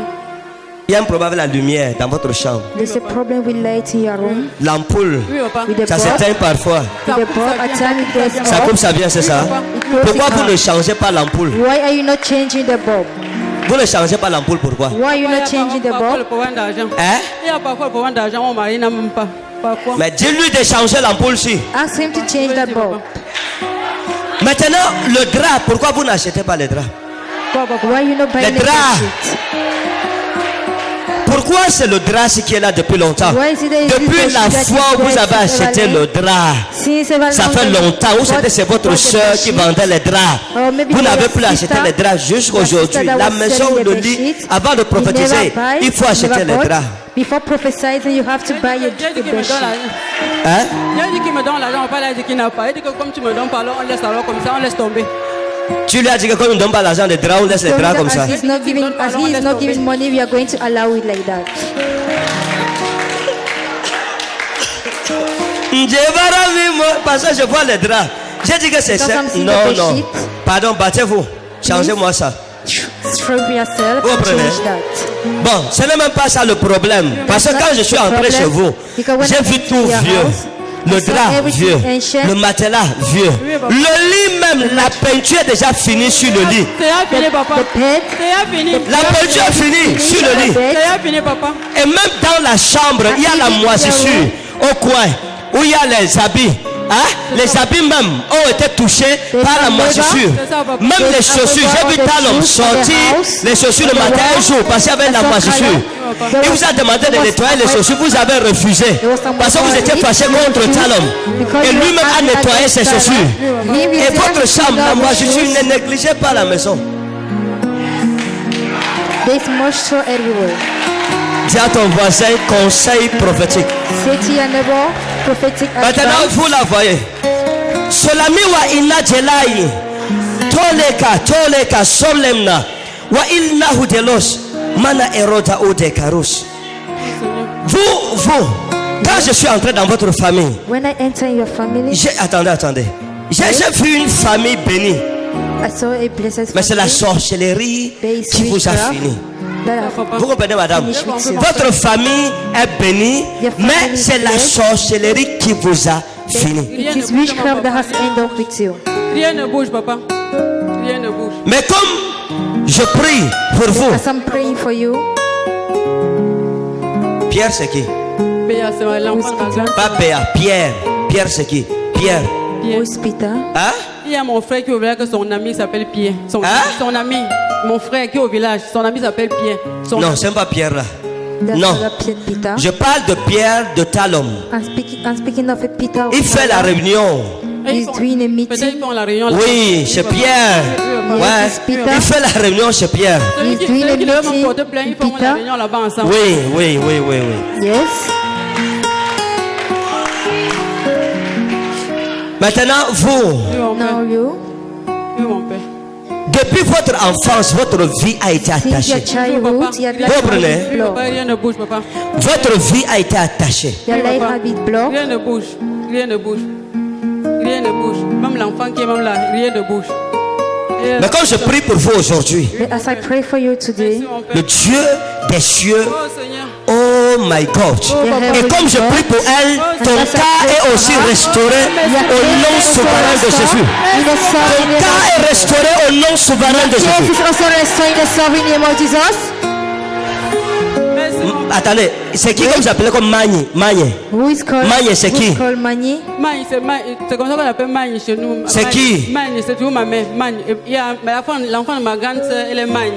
il y a un problème avec la lumière dans votre chambre. There's a problem with light in your room. L'ampoule, Oui, papa. With the ça bulb. s'éteint parfois. With the bulb, at time it goes Ça coupe, off. ça vient, c'est ça? Pourquoi vous ne changez pas l'ampoule? Why are you not changing the bulb? Vous ne changez pas l'ampoule, pourquoi? Why are you not changing the Parfois, le bulb? problème d'argent. Hein? Il y a parfois le problème d'argent, mon mari n'a même pas. Parfois. Mais dis-lui de changer l'ampoule si. Ask him to change the bulb. Maintenant, le drap, pourquoi vous n'achetez pas le drap? Why are you not buying Les the draps. bedsheet? Pourquoi c'est le drap qui est là depuis longtemps? Why is it that you Depuis use the la sheet fois où that vous you avez wear since acheté ever le drap, Since ever ça long fait time, longtemps. Ou bought- c'était c'est votre bought the soeur qui bedsheet. vendait les draps. Or maybe Vous your n'avez plus sister, acheté les draps jusqu'aujourd'hui. your sister La that was maison ou selling le the lit, bedsheet, avant de you prophétiser, never buy, il faut you acheter never les bought. draps. Before prophesying, you have to buy J'ai dit a qu'il me donne bedsheet. l'argent. Hein? Il a dit qu'il me donne l'argent, pas il a dit qu'il n'a pas. Il dit que comme tu me donnes pas, alors on laisse alors comme ça, on laisse tomber. Tu lui as dit que quand on ne donne pas l'argent des draps, on laisse les So draps comme as ça. he is not giving money, we are going to allow it like that. Parce que je vois les draps. J'ai dit que c'est Because ça. I'm seeing Non, the non. bedsheet. Pardon, battez-vous. Changez-moi ça. Stroke yourself Vous and comprenez? change that. Bon, ce n'est même pas ça le problème. Parce que quand je suis entré chez vous, j'ai vu tout vieux. Le drap vieux, le matelas vieux. Le lit même, la peinture est déjà finie sur le lit. C'est fini, papa. The bed, C'est fini. La peinture est finie sur le lit. C'est fini, papa. Et même dans la chambre, il y a la moisissure au coin où il y a les habits. Hein? Les habits même ont été touchés par la moisissure. Même les chaussures, j'ai vu Talon sortir les chaussures le matin un jour parce qu'il y avait la moisissure. Il vous a demandé de nettoyer les chaussures, vous avez refusé parce que vous étiez fâché contre Talon. Et lui-même a nettoyé ses chaussures. Et votre chambre, la moisissure, ne négligez pas la maison. There's moisture everywhere. Dis à ton voisin conseil prophétique. Say to your neighbor, prophetic Maintenant, advice. vous la voyez. Solami wa ina jelai. Toleka solemna. Wa ilna hudelos. Mana erota ode karus. Vous, quand je suis entré dans votre famille, When I enter in your family, attendez. J'ai vu une famille bénie. I saw a blessed Mais c'est la family. sorcellerie There is qui vous a witchcraft fini. that have Vous comprenez, madame? finished with you. Votre famille est bénie, Your family mais is c'est la blessed. sorcellerie qui vous a fini. It is witchcraft that has ended up with you. Rien ne bouge, papa. Rien ne bouge. Mais comme je prie pour vous, As I'm praying for you, Pierre c'est qui? Béa, c'est l'enfant de ma grande. Pas Béa, Pierre. Pierre c'est qui? Pierre. who is Peter? Hein? Il y a mon frère qui est au village, que son ami s'appelle Pierre. Son ami, mon frère qui est au village, son ami s'appelle Pierre. Non, c'est pas Pierre là. That's Non. not Peter. Je parle de Pierre de Talon. I'm speaking of a Peter. Il fait la réunion. He's doing a Peut-être qu'ils meeting. font la réunion là. Oui, chez Pierre. Ouais. Yes, Peter. Il fait la réunion chez Pierre. Celui qui doing a devait me meeting, porter plainte, ils font Peter. la réunion là-bas ensemble. Oui. Yes. Maintenant, vous, Oui, mon père. Now you, Oui, mon père. depuis votre enfance, votre vie a été since your attachée. childhood, your life Comprenez? has Oui, been papa, blocked. rien ne bouge, papa. Votre vie a été attachée. Your Oui, life papa. has been blocked. Rien ne bouge. Rien ne bouge. Rien ne bouge. Même l'enfant qui est même là, rien ne bouge. Et Mais comme je prie pour vous aujourd'hui, But as I pray for you today, Merci, mon père. le Dieu des cieux, Oh Seigneur. oh my God. papa. Et comme je prie pour elle, ton cas est aussi restauré au nom souverain de Jésus. in the Ton sovereign cas name est restauré au nom souverain de of Jesus, Jésus. is also restoring the sovereign name of Jesus. Merci, mon père. Attendez, c'est qui comme j'appelais comme Magne? Who is called? Magne, c'est who qui? is called Mani? Magne, c'est comme ça qu'on appelle Magne chez nous. C'est Magne. qui? Magne, c'est toujours ma mère. Magne. Et il y a l'enfant de ma grande sœur, elle est Magne.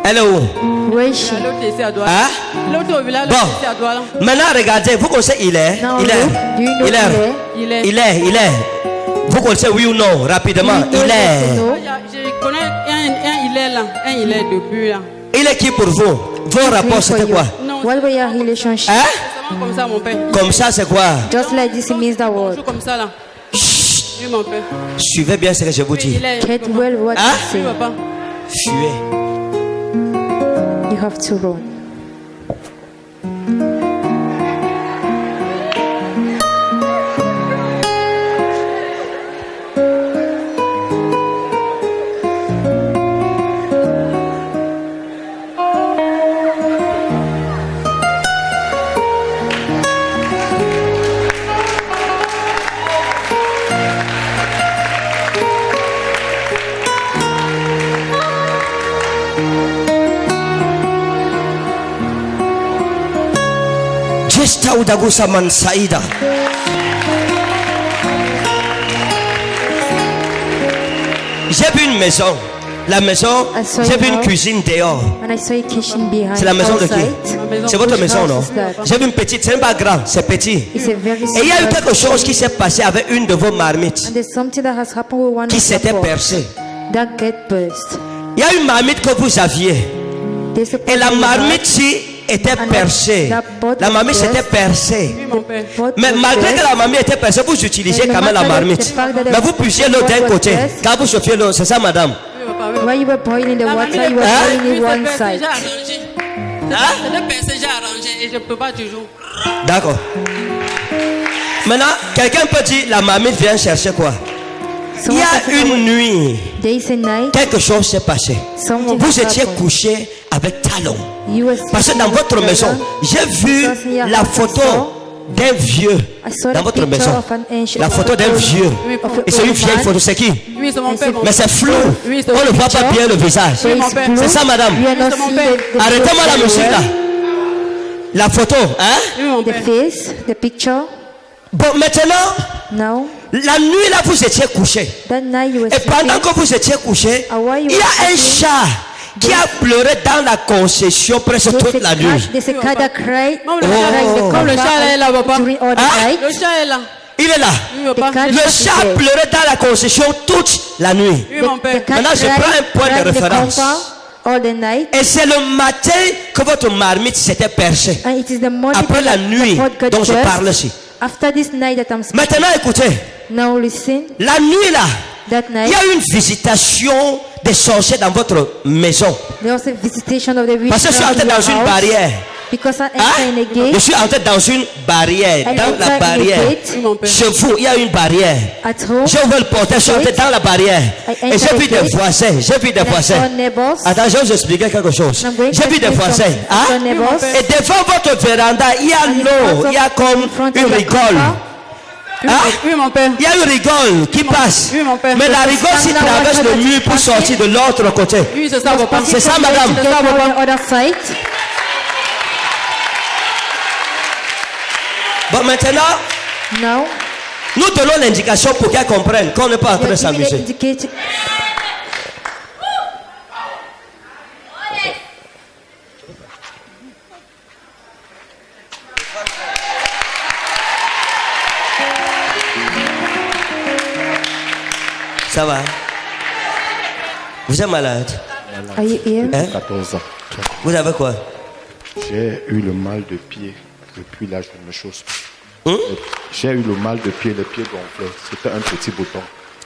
Elle est où? Where is she? L'autre est ici à Douala. Hein? L'autre au village, l'autre est ici à Bon, Douala. maintenant regardez, vous connaissez il est? Now Il look, est. do you know Il est. Il est. Il est. Vous connaissez oui ou non? Rapidement. Do you Il know yes or est. no? Je connais un il est là. Un il est depuis là. Il est qui pour vous? Vos rapports Praying for c'était you. quoi? Non, What were your relationship? Hein? c'est vraiment comme ça, mon père. Comme ça c'est quoi? Just like this, it means the word. Toujours comme ça là. Chut. Oui, mon père. Suivez bien ce que je vous dis. Il est. Get well what Hein? you Oui, say. papa. Fuyez. You have to run. Gesta udagusa man saida. J'ai vu une maison. La maison, I saw j'ai vu your une house. cuisine dehors. And I saw a kitchen behind. C'est la maison de qui? outside. C'est votre maison, non? house is that? J'ai vu une petite, c'est pas grand, c'est petit. It's a very Et il y a eu small quelque chose qui s'est passé avec une de vos marmites And there's something that has happened with one qui of s'était the pots percée. that get burst. Il y a une marmite que vous aviez. There's a pot Et la in the marmite-ci était And percée. that pot La marmite was s'était percée. Oui, mon père. pot Mais was malgré burst. que la marmite était percée, vous utilisez And quand même la no matter marmite. the fact that the Mais vous puissiez l'eau pot d'un was côté. burst, Quand vous chauffiez l'eau, c'est ça, madame? Oui, papa. Oui, While you were boiling the water, you were Hein? boiling it one side. C'est des personnes j'ai arrangé et je ne peux pas toujours. D'accord. Maintenant, quelqu'un peut dire la marmite vient chercher quoi? Il y Someone a said, une nuit, there is a night, quelque chose s'est passé. something Vous has étiez happened. couché avec Talon. You were Parce que sitting dans with votre Talon. maison, j'ai vu Because in your la house, photo d'un vieux I saw dans the votre picture maison. of an ancient La photo d'un of a- vieux. Oui, of a Et c'est une old vieille man. photo, c'est qui? Oui, c'est mon Et père. c'est- mon Mais c'est flou. Oui, c'est On ne voit pas bien le visage. There is mon père. blue. C'est ça, madame. You are not C'est mon seeing père. the Arrêtez-moi la face musique là. everywhere. La photo, hein? Oui, mon The père. face, the picture. Bon, maintenant, Now, La nuit là, vous étiez couché. That night you were Et pendant sleeping. que vous étiez couché, And while you il y were a un sleeping, chat qui a pleuré dans la concession presque toute la nuit. There's a cat that cried. Maman, that cried in the Comme le car chat est là, papa. during all the Hein? night. Le chat est là. Il est là. Oui, papa. The cat- Le chat a pleuré dans la concession toute la nuit. Oui, mon père. The cat Maintenant, je cried- prends un point de cried in the référence. compound all the night. Et c'est le matin que votre marmite s'était perchée. And it is the morning Après la that nuit the pot got dont je burst. parle ici. After this night that I'm speaking. Maintenant, écoutez. Now listen. La nuit là, That il night y a une visitation des sorciers dans votre maison. there was a visitation of the witch Parce que je suis in entré your dans une house. barrière. Because I Hein? entered in a Je gate. suis entré dans une barrière. I Dans la entered in a barrière. gate. Oui, mon père. Chez vous, il y a une barrière. At home. J'ai ouvert le portail, je suis entré dans la barrière. Et j'ai vu des voisins. J'ai vu des And I voisins. saw neighbors. Attends, je vais vous expliquer quelque chose. I'm going to J'ai vu des explain voisins. something. I saw Hein? neighbors. Et devant votre véranda, il y a And in l'eau. front of- Il y a comme in front of une the rigole. compound. Hein? Oui, mon père. Il y a une rigole qui passe. oui, mon père. Mais la rigole s'y traverse le mur pour sortir de l'autre côté. Oui, c'est ça, papa. C'est ça, madame. Get on the other side. Bon, maintenant, Now, nous donnons l'indication pour qu'elle comprenne qu'on n'est pas en train de you're giving the s'amuser. indicator. Ça va? Vous êtes malade? Are you here? Hein? 14 ans. Vous avez quoi? J'ai eu le mal de pied. Depuis là, je ne me chausse pas. J'ai eu le mal de pied, les pieds gonflés. C'était un petit bouton.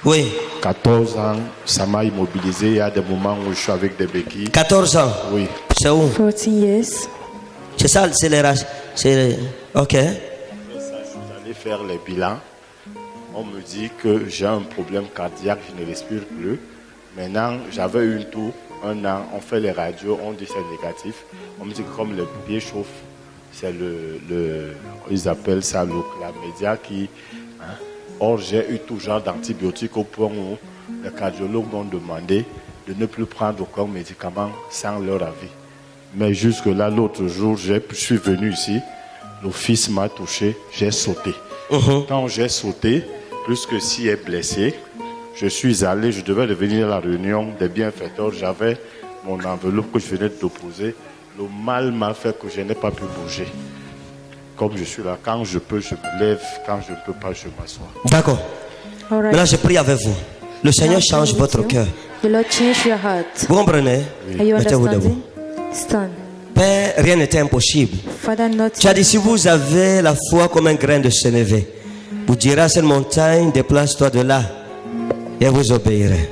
Oui. 14 ans, ça m'a immobilisé. Il y a des moments où je suis avec des béquilles. 14 ans. Oui. C'est où? 14 years. C'est ça, c'est les races. Ok. J'allais faire les bilans. On me dit que j'ai un problème cardiaque, je ne respire plus. Maintenant, j'avais une toux, 1 an, on fait les radios, on dit c'est négatif. On me dit que comme les pieds chauffent, c'est ils appellent ça le chlamydia qui... Hein. Or, j'ai eu tout genre d'antibiotiques au point où les cardiologues m'ont demandé de ne plus prendre aucun médicament sans leur avis. Mais jusque-là, l'autre jour, je suis venu ici, le fils m'a touché, j'ai sauté. Quand j'ai sauté, plus que si est blessé, je suis allé, je devais venir à la réunion des bienfaiteurs, j'avais mon enveloppe que je venais de déposer. Le mal m'a fait que je n'ai pas pu bouger. Comme je suis là, quand je peux, je me lève, quand je ne peux pas, je m'assois. D'accord. All right. Maintenant, je prie avec vous. Le Seigneur change votre cœur. The Lord change your heart. Vous comprenez? Are you Mettez-vous debout. understanding? Stand. Père, rien n'était impossible. Father, not Tu as dit, si vous avez la foi comme un grain de sénévé, vous direz à cette montagne, déplace-toi de là, et vous obéirez.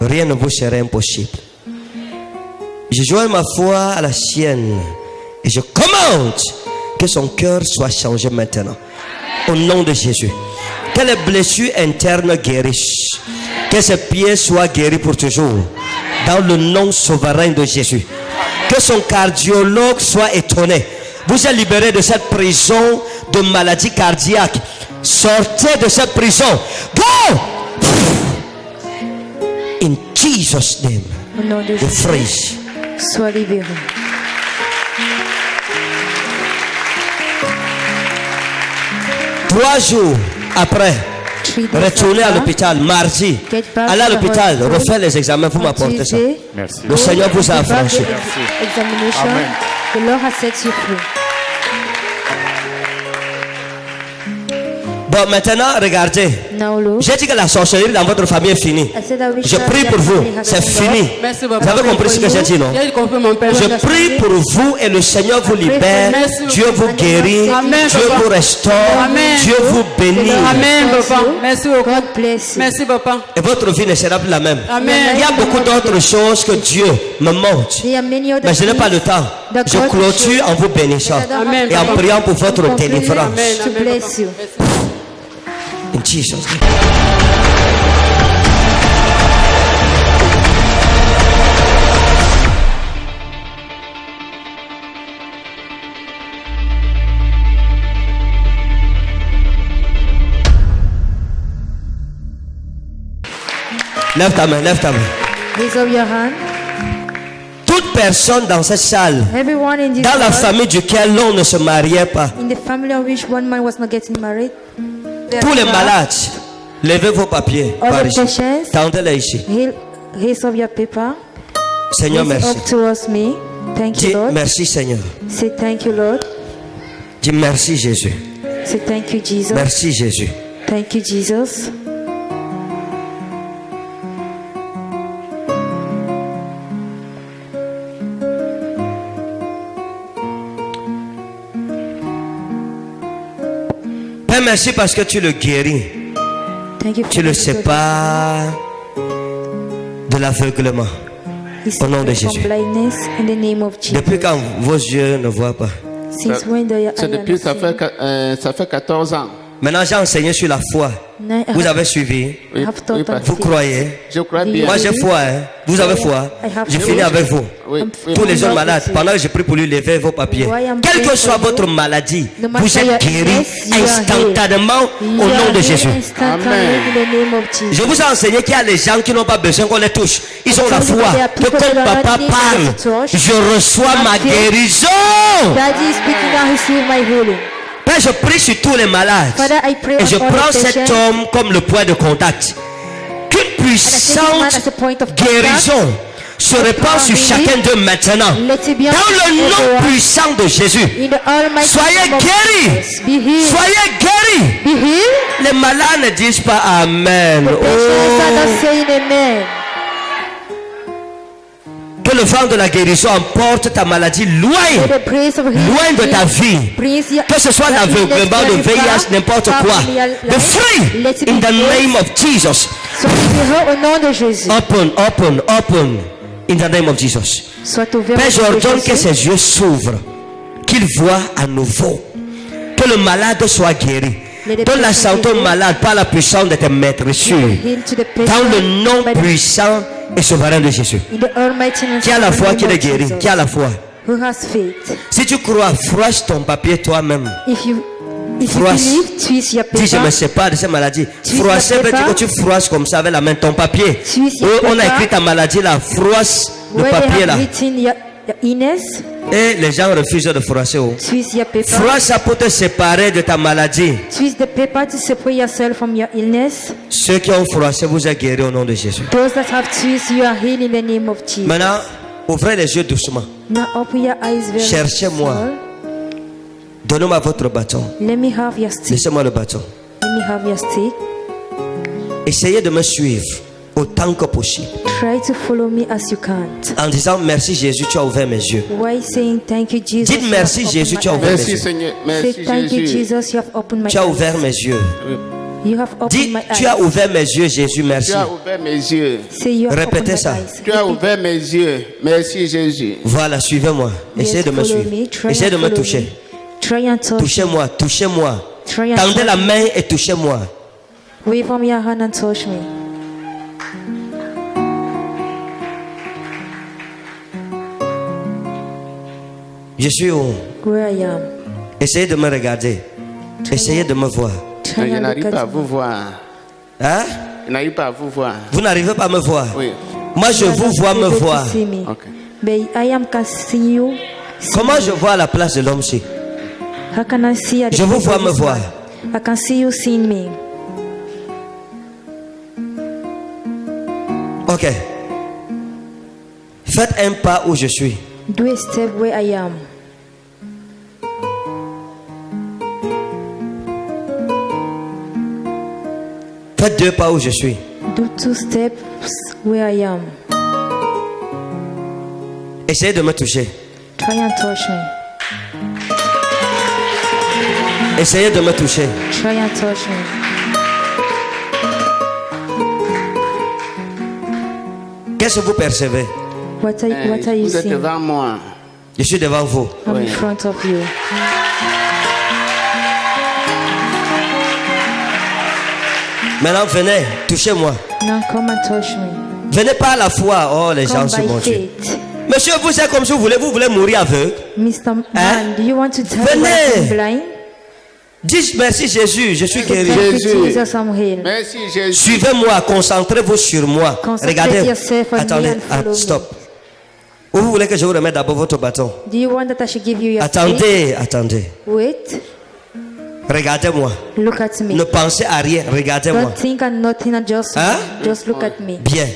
Rien ne vous sera impossible. Je joins ma foi à la sienne, et je commande que son cœur soit changé maintenant. Au nom de Jésus. Que les blessures internes guérissent. Que ses pieds soient guéris pour toujours. Dans le nom souverain de Jésus. Que son cardiologue soit étonné. Vous êtes libéré de cette prison de maladie cardiaque. Sortez de cette prison. Go! In Jesus' name. au nom de You're Jésus. free. Sois libéré. Trois jours après, 3 days retournez à after, l'hôpital mardi. Get back Allez à to the l'hôpital, hospital. refaites les examens, vous on m'apportez ça. Tuesday, Merci. Le Seigneur vous a get back affranchi. the examination. Amen. The Lord has set you free. Bon, maintenant, regardez. Now, Lord, J'ai dit que la sorcellerie dans votre famille est finie. I said that we Je shall prie be pour vous. happy, C'est happy, fini. Merci, Vous papa. avez compris ce que j'ai dit, non? J'ai compris, mon père. Je prie pour vous et le Seigneur vous libère. Merci. Dieu vous guérit. Amen, Dieu papa. vous restaure. Amen. Dieu vous bénit. Amen, papa. Merci beaucoup. God bless you. Merci, papa. Et votre vie ne sera plus la même. Amen. Il y a beaucoup d'autres choses que Dieu me montre. There are many other Mais je n'ai pas le things temps. Je clôture en vous bénissant Amen. et en priant pour votre completely délivrance. to bless you. In Jesus' name. Lève ta main, lève ta main. Raise up your hand. Toute personne dans cette salle, Everyone in this dans la world, famille duquel l'on ne se mariait pas, in the family of which one man was not getting married, Tous les malades, levez vos papiers All par the ici. patients, Tendez-les ici. raise up your paper. Seigneur, Raise merci. up towards me. Thank Dis you, Lord. merci, Seigneur. Say thank you, Lord. Dis merci, Jésus. Say thank you, Jesus. Merci, Jésus. Thank you, Jesus. Père, merci parce que tu le guéris. Thank you Tu le sépares de l'aveuglement. Au nom de Jésus. Blindness in the name of Jesus. Depuis quand vos yeux ne voient pas? Since when do you C'est depuis, ça fait 14 ans. Maintenant, j'ai enseigné sur la foi. Vous avez suivi? Oui, oui, Vous croyez? je crois bien. Moi, j'ai foi. Hein? Vous avez foi? Je finis avec vous. Oui, oui. Tous les autres malades, pendant que je prie pour lui, levez vos papiers. Quelle que soit votre maladie, vous êtes guéris instantanément au nom de Jésus. Je vous ai enseigné qu'il y a des gens qui n'ont pas besoin qu'on les touche. Ils ont la foi. Que quand papa parle, je reçois ma guérison. Daddy is speaking and receive my healing. Père, je prie sur tous les malades. Father, I pray Et je upon prends the cet patient. homme comme le point de contact. Qu'une puissante guérison se répand sur chacun d'eux maintenant. Dans le nom puissant de Jésus. In the almighty Soyez name of guéris. Jesus. Be healed. Soyez guéris. Be healed. Les malades ne disent pas Amen. The patients are not saying amen. Que le vent de la guérison emporte ta maladie loin. May the praise of healing Loin de ta vie. brings your- Que ce soit your l'aveuglement, le illness very VIH, far, n'importe far quoi. from your The life. free Let it in be the healed. name of Jesus. Sois heureux au nom de Jésus. Open, open, open in the name of Jesus. Sois ouvert Père, au nom de j'ordonne que Jésus. ses yeux s'ouvrent, qu'il voit à nouveau, que le malade soit guéri. Donne la santé au malade par la puissance de tes maîtres sûrs. Heal to the patient Dans le nom by the- puissant et souverain de Jésus. in the almighty name Qui a la of foi, qui the est guéri. Jesus. Qui a la foi. Who has faith? Si tu crois, froisse ton papier toi-même. If you Froisse. believe, twist your Dis, je paper. me sépare de cette maladie. Twist Froisser the veut dire paper. que tu froisses comme ça avec la main ton papier. Twist your Oh, on a paper. écrit ta maladie là. Froisse le Where they papier là. have written your illness, Et les gens refusent de froisser. Oh. twist your paper. Froisse ça pour te séparer de ta maladie. Twist the paper to separate yourself from your illness. Ceux qui ont froissé vous êtes guéris au nom de Jésus. Those that have twist, you are healed in the name of Jesus. Maintenant, ouvrez les yeux doucement. Now open your eyes very Cherchez-moi. small. Donnez-moi votre bâton. Let me have your stick. Laissez-moi le bâton. Let me have your stick. Essayez de me suivre autant que possible. Try to follow me as you can. En disant merci Jésus, tu as ouvert mes yeux. Why saying thank you, Jesus? Dites you merci, have opened Jésus, my tu as ouvert eyes. mes Merci yeux. Seigneur. Say Merci thank you, Jésus. Jesus. You have opened my Tu as eyes. ouvert mes yeux. You have opened Dis, my eyes. tu as ouvert mes yeux, Jésus, merci. Tu as ouvert mes yeux. Say you have Répétez opened my ça. eyes. Tu as ouvert mes yeux. Merci Jésus. Voilà, suivez-moi. Yes, Essayez de me follow suivre. me. Try Essayez de and me follow toucher. me. Try and touch me. Touchez-moi, touchez-moi. Try and Tendez touch la me. main et touchez-moi. Wave from your hand and touch me. Je suis où? Where I am. Essayez de me regarder. Essayez de me voir. Try Je and n'arrive look pas à at vous me. voir. Hein? Je n'arrive pas à vous voir. Vous n'arrivez pas à me voir. Oui. Moi, je You are vous not vois me able to voir. see me. Ok. But I am can see you. Comment je vois à la place de l'homme-ci? How can I see at the Je vous place vois of me this voir. man? I can see you seeing me. Ok. Faites un pas où je suis. Do a step where I am. Faites deux pas où je suis. Do two steps where I am. Essayez de me toucher. Try and touch me. Essayez de me toucher. Try and touch me. Qu'est-ce que vous percevez? What are you Vous êtes seeing? devant moi. Je suis devant vous. I'm in Oui. front of you. Maintenant, venez, touchez-moi. Now come and touch me. Venez pas à la foi. Oh, les gens Come sont by bons Dieu. faith. Monsieur, vous êtes comme si vous voulez mourir aveugle. Mr. Man, do you want to tell me Venez. I'm blind? Dites merci Jésus, je suis guéri. Thank you, Jésus. Jesus, I'm healed. Merci Jésus. Suivez-moi, concentrez-vous sur moi. Concentrate Regardez. yourself on me Attendez, and follow me. stop. Ou vous voulez que je vous remette d'abord votre bâton? Do you want that I should give you your stick? Attendez, attendez. Wait. Regardez-moi. Look at me. Ne pensez à rien. Regardez-moi. Don't think I'm nothing, just, just look at me. Bien.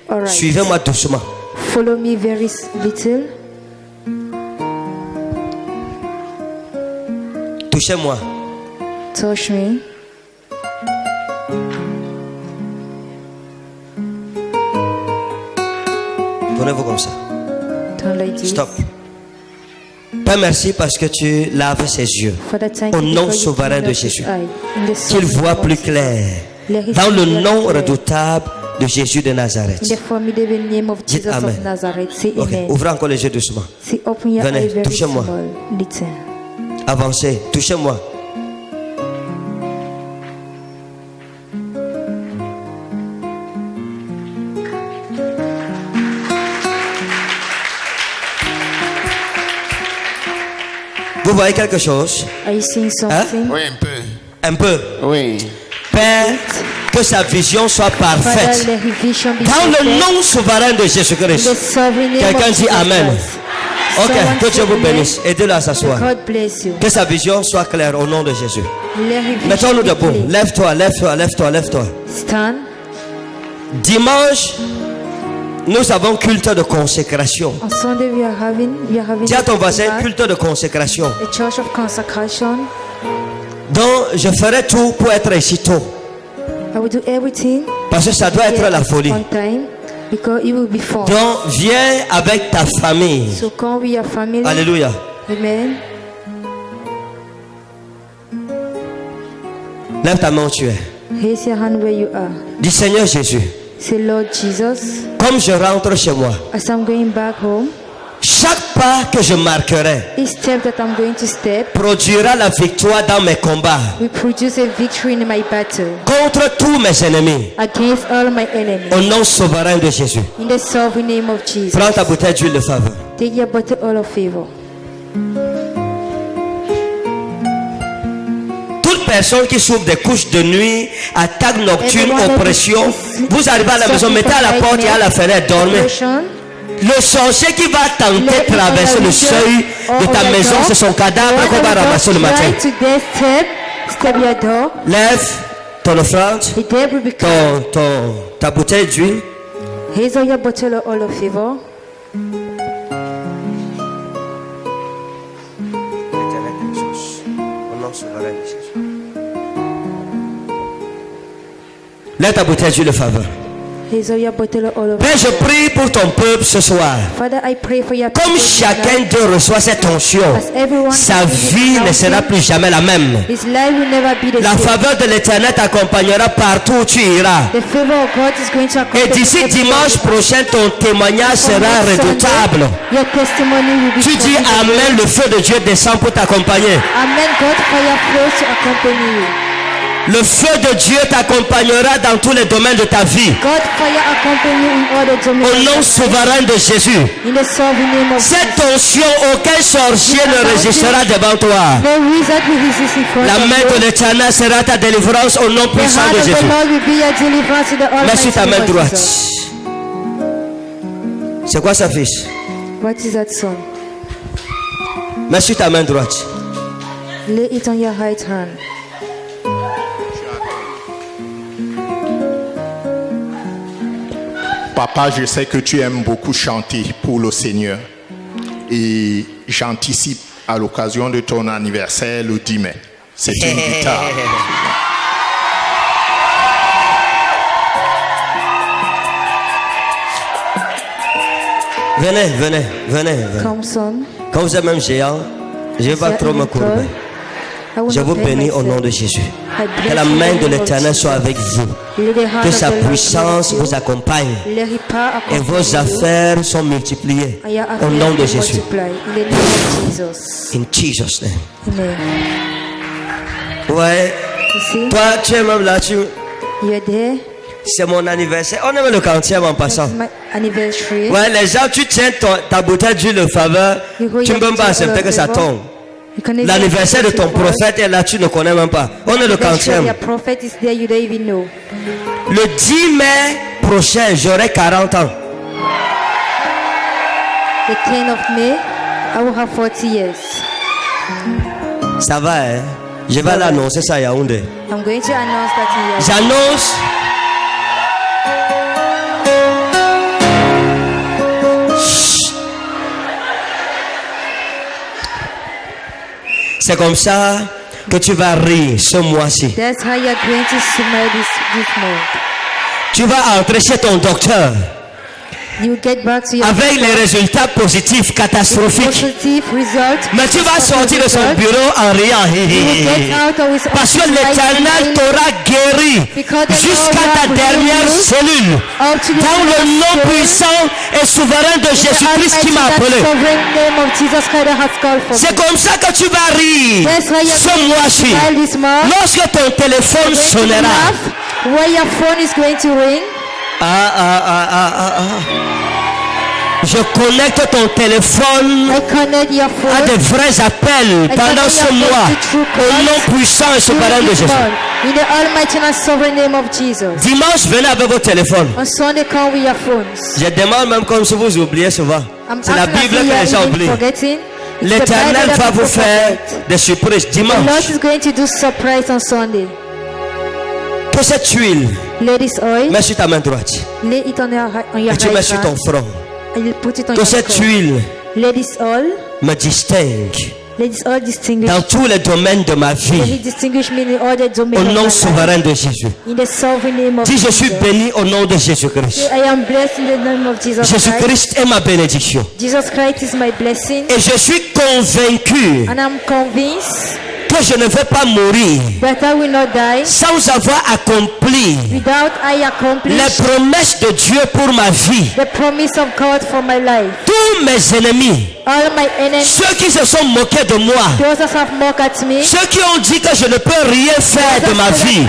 All right. Suivez-moi doucement. Follow me very little. Touchez-moi. Touch me. Prenez-vous comme ça. Don't like this. Stop. Père, merci parce que tu laves ses yeux. Father, thank Au you nom because you souverain clean de up his Jésus. eye. In the Qu'il sovereign voit name of plus Jesus. clair. Let his Dans le vision nom be clear. redoutable de Jésus de In the Nazareth. formidable name of Dites Jesus Amen. of Nazareth. Say Ok. amen. Ouvrez encore les yeux doucement. Say open your Venez, eye very touchez-moi. small. Little. Avancez. Touchez-moi. Vous voyez quelque chose? Are you seeing something? Oui, un peu. Un peu. Oui. Père, que sa vision soit parfaite. Father, let his vision be Dans le perfect. nom souverain de Jésus-Christ. In the sovereign name Quelqu'un of dit Jesus Amen. Christ. Ok, Someone que Dieu say vous amen. bénisse. Aidez-le à s'asseoir. God bless you. Que sa vision soit claire au nom de Jésus. Let his vision Mettons-nous be debout. clear. Lève-toi, lève-toi, lève-toi, lève-toi. Stand. Dimanche, nous avons culte de consécration. On Sunday we are having Dis à ton voisin, a culte de consécration. church of consecration. Donc, je ferai tout pour être ici tôt. I will do everything Parce que ça doit être la folie. on time because it will be fun. Donc, viens avec ta famille. So come with your family. Alléluia. Amen. Lève ta main où tu es. Raise your hand where you are. Dis Seigneur Jésus, Say, Lord Jesus, comme je rentre chez moi, as I'm going back home, chaque pas que je marquerai each step that I'm going to step produira la victoire dans mes combats will produce a victory in my battle contre tous mes ennemis. against all my enemies. Au nom souverain de Jésus. In the sovereign name of Jesus. Prends ta bouteille d'huile de faveur. Take your bottle all of favor. Toute personne qui souffre des couches de nuit, attaque nocturne, oppression, vous arrivez à la maison, mettez à la porte et à la fenêtre, dormez. Oppression. Le sorcier qui va tenter de traverser le seuil de ta maison, c'est son cadavre qu'on va ramasser le matin. Try to their step your door. Lève ton offrande, The dead will be ta bouteille d'huile. Raise all your bottle all of favor. Lève ta bouteille d'huile de faveur. Raise all your bottle all of Père, je favor. prie pour ton peuple ce soir. Father, I pray for your Comme people chacun tonight. d'eux reçoit cette onction, As everyone sa receives vie this ne sera announcement, plus jamais la même. his life will never be the La same. faveur de l'Éternel t'accompagnera partout où tu iras. The favor of God is going to Et accompany d'ici everyone. dimanche prochain, ton témoignage From sera next redoutable. Sunday, your testimony will be Tu dis formidable. Amen, le feu de Dieu descend pour t'accompagner. Amen. God fire flows to accompany you. Le feu de Dieu t'accompagnera dans tous les domaines de ta vie. God fire accompany you in all the domains Au of nom your life. souverain de Jésus. In the sovereign name of Cette Jesus. onction, aucun sorcier ne résistera devant toi. No wizard will resist in front La of main you. de l'Éternel sera ta délivrance au nom The puissant hand de of the Jésus. Lord will be your deliverance in the Mets almighty sur ta main name of droite. Jesus. C'est quoi ça, fils? What is that son? Mets sur ta main droite. Lay it on your right hand. Papa, je sais que tu aimes beaucoup chanter pour le Seigneur. Et j'anticipe à l'occasion de ton anniversaire le 10 mai. C'est une guitare. Venez. Come, son. Quand vous êtes même géant, je ne vais pas trop me courber. Je vous bénis au nom de Jésus. Que la main de l'Éternel soit avec vous. Que sa puissance vous accompagne. Et vos affaires sont multipliées. Au nom de Jésus. In the name of Jesus. In Jesus' name. Amen. Ouais. You see, Toi, tu es même là. you're there. C'est mon anniversaire. On est même le 40e en passant. It's my anniversary. Ouais, les gens, tu tiens ta bouteille d'huile de faveur. Tu ne peux pas accepter que ça tombe. You can never L'anniversaire de ton accept it for us. prophète est là, tu ne connais même pas. On est le Eventually, 40e. your prophet is there, you don't even know. Le 10 mai prochain, j'aurai 40 ans. The 10th of May, I will have 40 years. Ça va, hein? Je vais l'annoncer ça à Yaoundé. I'm going to announce that in Yaoundé. J'annonce c'est comme ça que tu vas rire ce mois-ci. That's how you're going to smile this month. Tu vas entrer chez ton docteur You get back to your avec les résultats positifs catastrophiques. positive result. Mais tu vas sortir de son bureau en riant. Parce que l'Éternel t'aura guéri jusqu'à ta dernière cellule. Dans le nom puissant et souverain de Jésus-Christ qui m'a appelé. C'est comme ça que tu vas rire ce mois-ci. Lorsque ton téléphone sonnera. Where your phone is going to ring. Je connecte ton téléphone à de vrais appels pendant ce mois au nom puissant et souverain de Jésus. In the almighty and sovereign name of Jesus. Dimanche, venez avec vos téléphones. On Sunday, come with your phones. Je demande même comme si vous oubliez souvent. C'est la Bible que les gens oublient. L'Éternel va vous faire des surprises dimanche. The Lord is going to do surprise on Sunday. Que cette huile, mets sur ta main droite. Lay it on your Et tu mets sur ton front. Que cette huile me distingue dans tous les domaines de ma vie. Au nom souverain de Jésus. Dis, je suis béni au nom de Jésus-Christ. Jésus-Christ est ma bénédiction. Et je suis convaincu que je ne vais pas mourir sans avoir accompli les promesses de Dieu pour ma vie. Tous mes ennemis, ceux qui se sont moqués de moi, ceux qui ont dit que je ne peux rien faire de ma vie,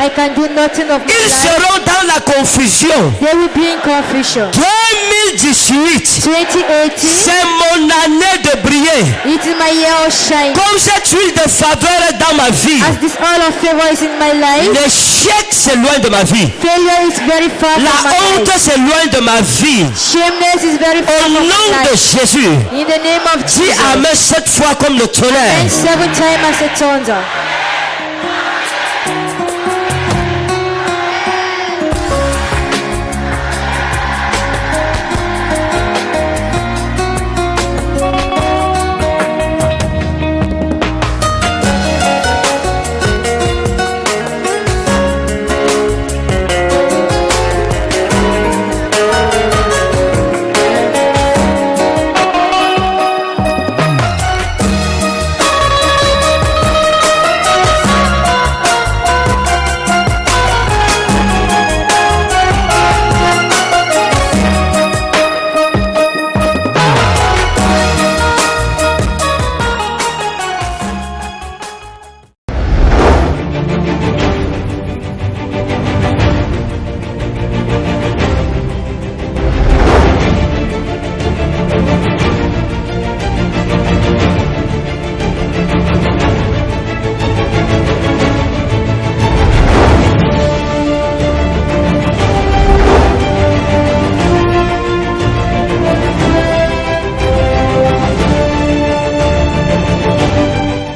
ils seront dans la confusion. 2018, c'est mon année de briller. Comme cette huile de faveur est dans ma vie, l'échec c'est loin de ma vie. La honte c'est loin de ma vie. Au nom de Jésus, dis Amen 7 fois comme le tonnerre.